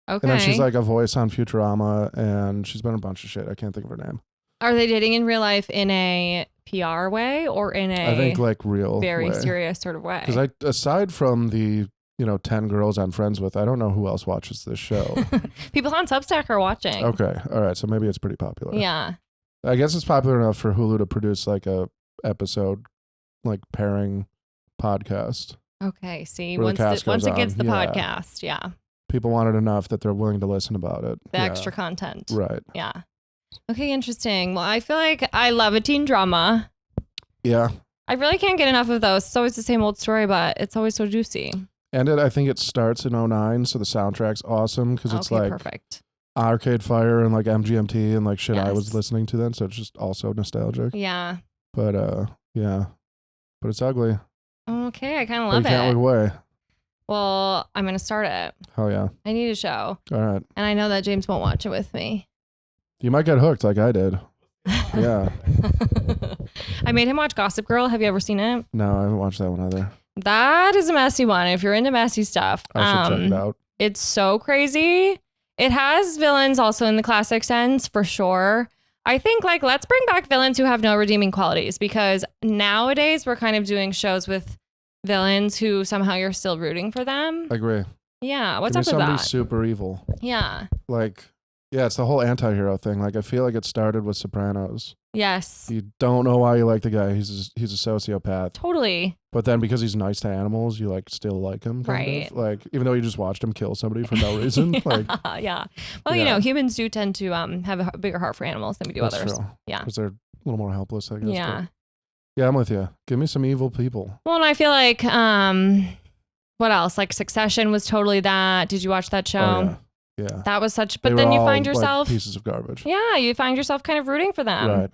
Okay. And then she's like a voice on Futurama, and she's been in a bunch of shit. I can't think of her name. Are they dating in real life in a PR way or in a? I think like real, very way. Serious sort of way. Because aside from the 10 girls I'm friends with, I don't know who else watches this show. People on Substack are watching. Okay, all right, so maybe it's pretty popular. Yeah. I guess it's popular enough for Hulu to produce like a episode, like pairing podcast. Okay, see, once it gets the podcast, yeah. People want it enough that they're willing to listen about it. The extra content. Right. Yeah. Okay, interesting. Well, I feel like I love a teen drama. Yeah. I really can't get enough of those. It's always the same old story, but it's always so juicy. And I think it starts in 2009, so the soundtrack's awesome because it's like perfect. Arcade Fire and like MGMT and like shit I was listening to then, so it's just also nostalgic. Yeah. But yeah. But it's ugly. Okay, I kind of love it. You can't look away. Well, I'm going to start it. Oh, yeah. I need a show. All right. And I know that James won't watch it with me. You might get hooked like I did. Yeah. I made him watch Gossip Girl. Have you ever seen it? No, I haven't watched that one either. That is a messy one. If you're into messy stuff, I should check it out. It's so crazy. It has villains also in the classic sense, for sure. I think like let's bring back villains who have no redeeming qualities, because nowadays we're kind of doing shows with villains who somehow you're still rooting for them. I agree. Yeah, what's Give up me with somebody that? super evil. Yeah. Like, yeah, it's the whole anti-hero thing. Like, I feel like it started with Sopranos. Yes. You don't know why you like the guy. He's a sociopath. Totally. But then because he's nice to animals, you like still like him. Kind of. Like, even though you just watched him kill somebody for no reason. Yeah. Like, Yeah. Well, you know, humans do tend to have a bigger heart for animals than we do that's others. true. Yeah. Because they're a little more helpless, I guess. Yeah. But yeah, I'm with you. Give me some evil people. Well, and I feel like what else? Like Succession was totally that. Did you watch that show? Oh, yeah. That was such. They But were then you all, find like, yourself. pieces of garbage. Yeah, you find yourself kind of rooting for them. Right.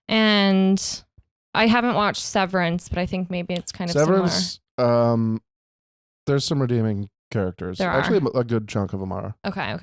And I haven't watched Severance, but I think maybe it's kind of Severance. There's some redeeming characters. There are. Actually, a good chunk of them are. Okay.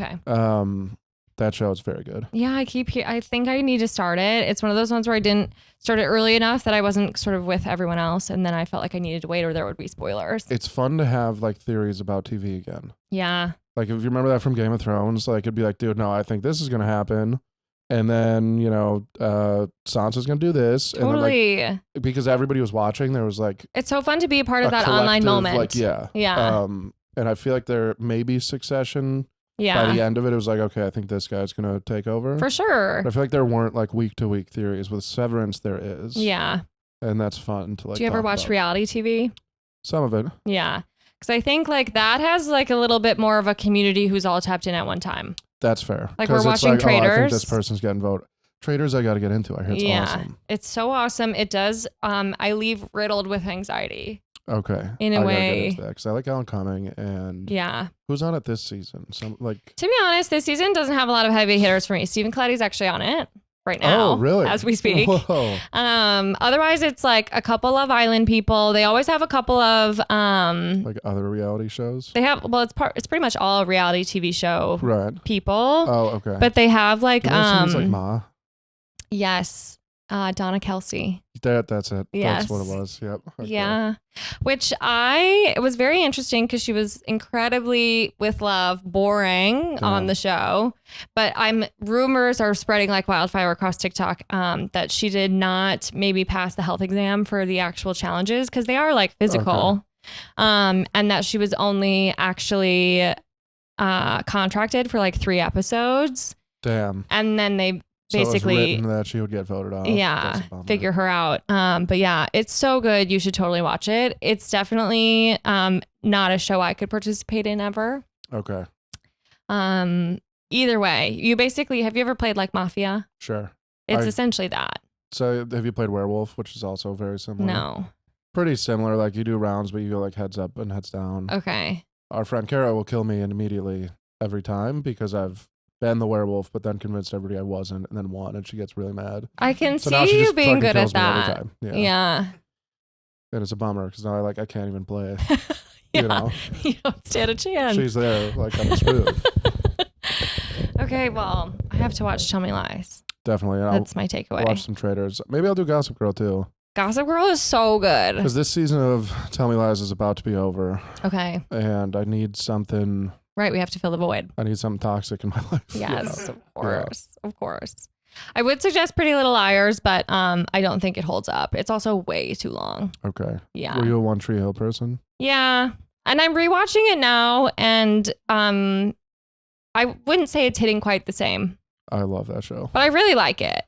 That show is very good. Yeah, I think I need to start it. It's one of those ones where I didn't start it early enough that I wasn't sort of with everyone else, and then I felt like I needed to wait or there would be spoilers. It's fun to have like theories about TV again. Yeah. Like if you remember that from Game of Thrones, like it'd be like, dude, no, I think this is gonna happen, and then Sansa's gonna do this, Totally. and then, like, because everybody was watching, there was like It's so fun to be a part of that online collective, moment. Like yeah. And I feel like there may be Succession. Yeah. By the end of it, it was like, okay, I think this guy's gonna take over. For sure. But I feel like there weren't like week to week theories. With Severance, there is. Yeah. And that's fun to like. Do you ever watch about. reality TV? Some of it. Yeah. Because I think like that has like a little bit more of a community who's all tapped in at one time. That's fair. Like we're it's watching like, Traders. Oh, I think this person's getting voted. Traders, I got to get into. I hear it's awesome. It's so awesome. It does. I leave riddled with anxiety. Okay. In a way. Because I like Alan Cumming and. Yeah. Who's on it this season? Some like. To be honest, this season doesn't have a lot of heavy hitters for me. Stephen Coletti's actually on it right now. Oh, really? As we speak. Whoa. Otherwise, it's like a couple Love Island people. They always have a couple of like other reality shows. They have it's pretty much all reality TV show people. Oh, okay. But they have like like Ma. Yes. Donna Kelsey. That's it. Yes. That's what it was. Yep. Okay. Yeah. Which it was very interesting because she was incredibly with love, boring on the show. But rumors are spreading like wildfire across TikTok that she did not maybe pass the health exam for the actual challenges because they are like physical. Okay. And that she was only actually contracted for like 3 episodes. Damn. And then they basically so it was written that she would get voted off. Yeah, figure her out. But yeah, it's so good. You should totally watch it. It's definitely not a show I could participate in ever. Okay. Either way, you basically have you ever played like Mafia? Sure. It's essentially that. So have you played Werewolf, which is also very similar? No. Pretty similar. Like you do rounds, but you go like heads up and heads down. Okay. Our friend Kara will kill me immediately every time because I've been the werewolf, but then convinced everybody I wasn't, and then won, and she gets really mad. I can see you being good at that. Yeah. And it's a bummer because now I can't even play. Yeah. You know, you don't stand a chance. She's there, like I'm screwed. Okay, well, I have to watch Tell Me Lies. Definitely. That's my takeaway. Watch some Traders. Maybe I'll do Gossip Girl too. Gossip Girl is so good. Because this season of Tell Me Lies is about to be over. Okay. And I need something. Right, we have to fill the void. I need something toxic in my life. Yes, of course. Yeah. Of course. I would suggest Pretty Little Liars, but I don't think it holds up. It's also way too long. Okay. Yeah. Were you a One Tree Hill person? Yeah. And I'm rewatching it now, and I wouldn't say it's hitting quite the same. I love that show. But I really like it.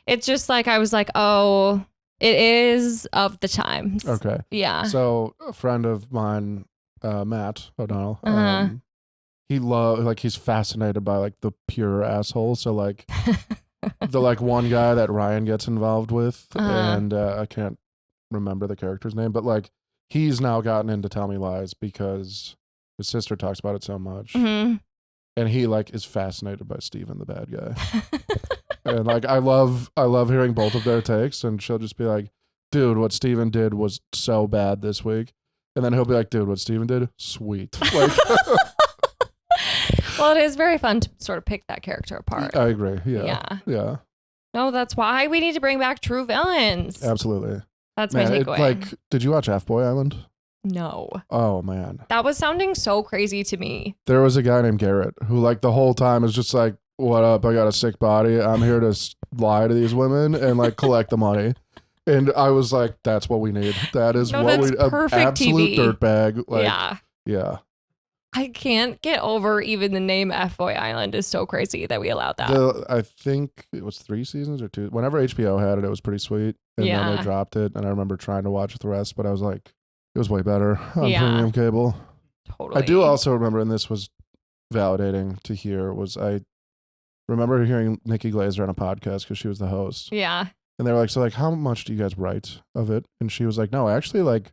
It's just like, I was like, oh, it is of the times. Okay. Yeah. So a friend of mine, Matt O'Donnell, he's fascinated by like the pure asshole. So like the one guy that Ryan gets involved with, and I can't remember the character's name, but like he's now gotten into Tell Me Lies because his sister talks about it so much. Mm-hmm. And he is fascinated by Steven, the bad guy. And I love hearing both of their takes, and she'll just be like, dude, what Steven did was so bad this week. And then he'll be like, dude, what Steven did, sweet. Well, it is very fun to sort of pick that character apart. I agree. Yeah. No, that's why we need to bring back true villains. Absolutely. That's my takeaway. Like, did you watch F-Boy Island? No. Oh, man. That was sounding so crazy to me. There was a guy named Garrett who, like, the whole time is just like, what up? I got a sick body. I'm here to lie to these women and, like, collect the money. And I was like, that's what we need. That is what we need. Perfect Absolute TV. dirtbag. Like, yeah. Yeah. I can't get over even the name F-Boy Island is so crazy that we allowed that. I think it was 3 seasons or 2. Whenever HBO had it, it was pretty sweet. And then they dropped it. And I remember trying to watch the rest, but I was like, it was way better on premium cable. Totally. I do also remember, and this was validating to hear, was I remember hearing Nikki Glaser on a podcast because she was the host. Yeah. And they were like, so like, how much do you guys write of it? And she was like, no, actually, like,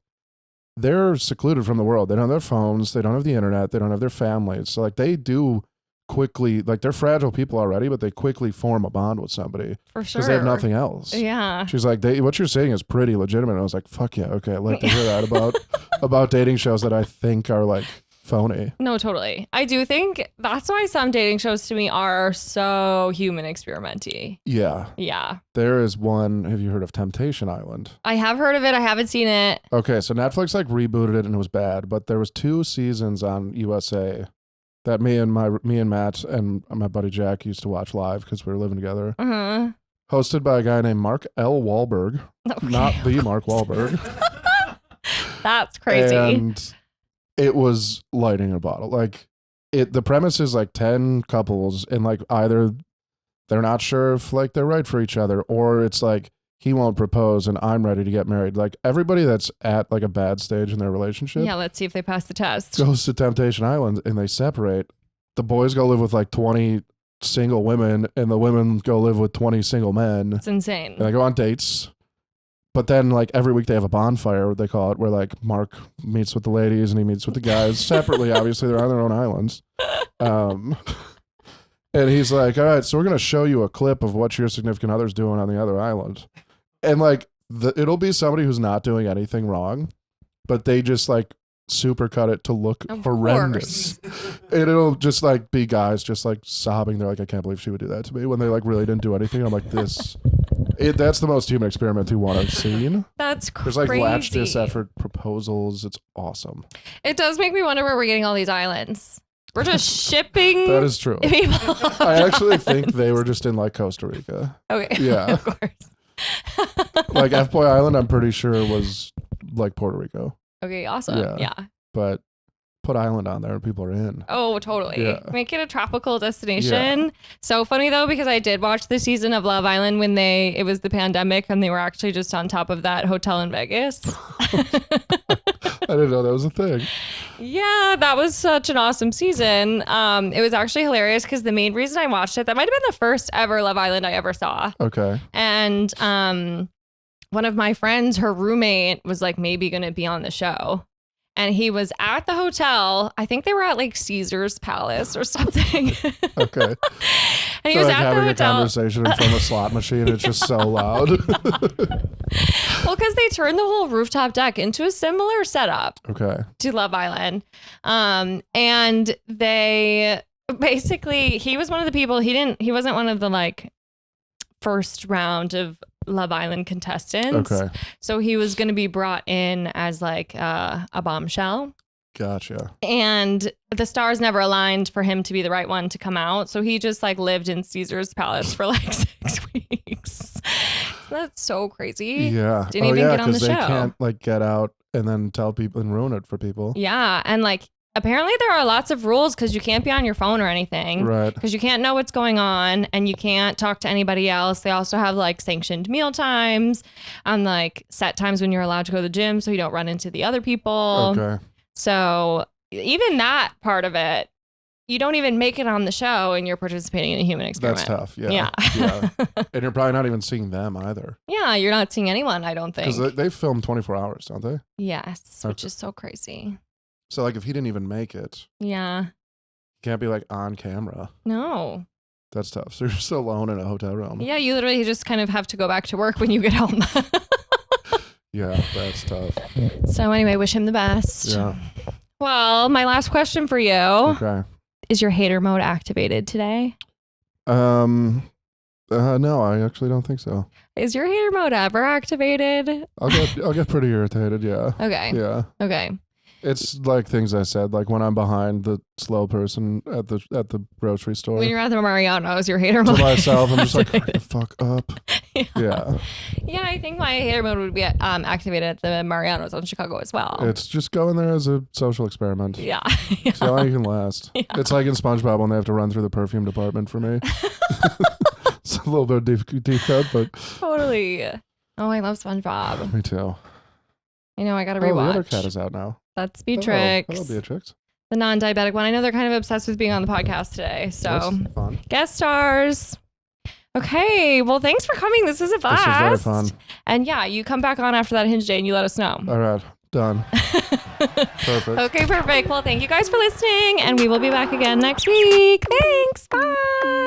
they're secluded from the world. They don't have their phones. They don't have the internet. They don't have their families. So like they do quickly, like they're fragile people already, but they quickly form a bond with somebody. For sure. Because they have nothing else. Yeah. She's like, what you're saying is pretty legitimate. And I was like, fuck yeah. Okay. I'd like to hear that about dating shows that I think are like phony. No, totally. I do think that's why some dating shows to me are so human experimenty. Yeah. Yeah. There is one. Have you heard of Temptation Island? I have heard of it. I haven't seen it. Okay. So Netflix like rebooted it and it was bad, but there was 2 seasons on USA that me and Matt and my buddy Jack used to watch live because we were living together. Uh-huh. Hosted by a guy named Mark L. Wahlberg. Okay. Not the Mark Wahlberg. That's crazy. And it was lightning in a bottle. Like the premise is like 10 couples and like either they're not sure if like they're right for each other or it's like he won't propose and I'm ready to get married. Like everybody that's at like a bad stage in their relationship. Yeah, let's see if they pass the test. Goes to Temptation Island and they separate. The boys go live with like 20 single women and the women go live with 20 single men. It's insane. And they go on dates. But then, like, every week they have a bonfire, they call it, where, like, Mark meets with the ladies and he meets with the guys separately. Obviously, they're on their own islands. And he's like, all right, so we're going to show you a clip of what your significant other's doing on the other island. And, like, it'll be somebody who's not doing anything wrong, but they just, like, super cut it to look horrendous. And it'll just, like, be guys just, like, sobbing. They're like, I can't believe she would do that to me when they, like, really didn't do anything. And I'm like, this... that's the most human experiment one I've seen. That's crazy. There's like latch dis effort proposals. It's awesome. It does make me wonder where we're getting all these islands. We're just shipping. That is true. People. I actually think they were just in like Costa Rica. Okay. Yeah. Of course. Like F-Boy Island, I'm pretty sure was like Puerto Rico. Okay, awesome. Yeah. But put island on there and people are in. Oh, totally. Yeah. Make it a tropical destination. Yeah. So funny though, because I did watch the season of Love Island when it was the pandemic and they were actually just on top of that hotel in Vegas. I didn't know that was a thing. Yeah, that was such an awesome season. It was actually hilarious because the main reason I watched it, that might have been the first ever Love Island I ever saw. Okay. And one of my friends, her roommate was like maybe going to be on the show. And he was at the hotel. I think they were at like Caesar's Palace or something. Okay. And he was like at having the hotel. A conversation in front of a slot machine. It's just so loud. Well, because they turned the whole rooftop deck into a similar setup. Okay. To Love Island. And they basically, he was one of the people, he wasn't one of the like first round of Love Island contestants. Okay. So he was going to be brought in as like a bombshell. Gotcha. And the stars never aligned for him to be the right one to come out. So he just like lived in Caesar's Palace for like 6 weeks. That's so crazy. Yeah. Didn't even get on the show. They can't like get out and then tell people and ruin it for people. Yeah. And like apparently there are lots of rules because you can't be on your phone or anything. Right. Because you can't know what's going on and you can't talk to anybody else. They also have like sanctioned meal times and like set times when you're allowed to go to the gym so you don't run into the other people. Okay. So even that part of it, you don't even make it on the show and you're participating in a human experiment. That's tough. Yeah. Yeah. And you're probably not even seeing them either. Yeah, you're not seeing anyone, I don't think. Because they film 24 hours, don't they? Yes, which is so crazy. So like if he didn't even make it. Yeah. He can't be like on camera. No. That's tough. So you're just alone in a hotel room. Yeah, you literally just kind of have to go back to work when you get home. Yeah, that's tough. So anyway, wish him the best. Yeah. Well, my last question for you. Okay. Is your hater mode activated today? I No, I actually don't think so. Is your hater mode ever activated? I'll get pretty irritated. Yeah. Okay. Yeah. Okay. It's like things I said, like when I'm behind the slow person at the grocery store. When you're at the Mariano's, your hater mode. To myself, I'm just like, hurry the fuck up. Yeah. Yeah, I think my hater mode would be activated at the Mariano's in Chicago as well. It's just going there as a social experiment. Yeah. See how long you can last. Yeah. It's like in SpongeBob when they have to run through the perfume department for me. It's a little bit deep cut, but totally. Oh, I love SpongeBob. Me too. I know, I gotta rewatch. The other cat is out now. That's Beatrix. Hello, Beatrix. The non-diabetic one. I know they're kind of obsessed with being on the podcast today. So that's fun. Guest stars. Okay. Well, thanks for coming. This was a blast. This was very fun. And yeah, you come back on after that Hinge day and you let us know. All right. Done. Perfect. Okay, perfect. Well, thank you guys for listening, and we will be back again next week. Thanks. Bye.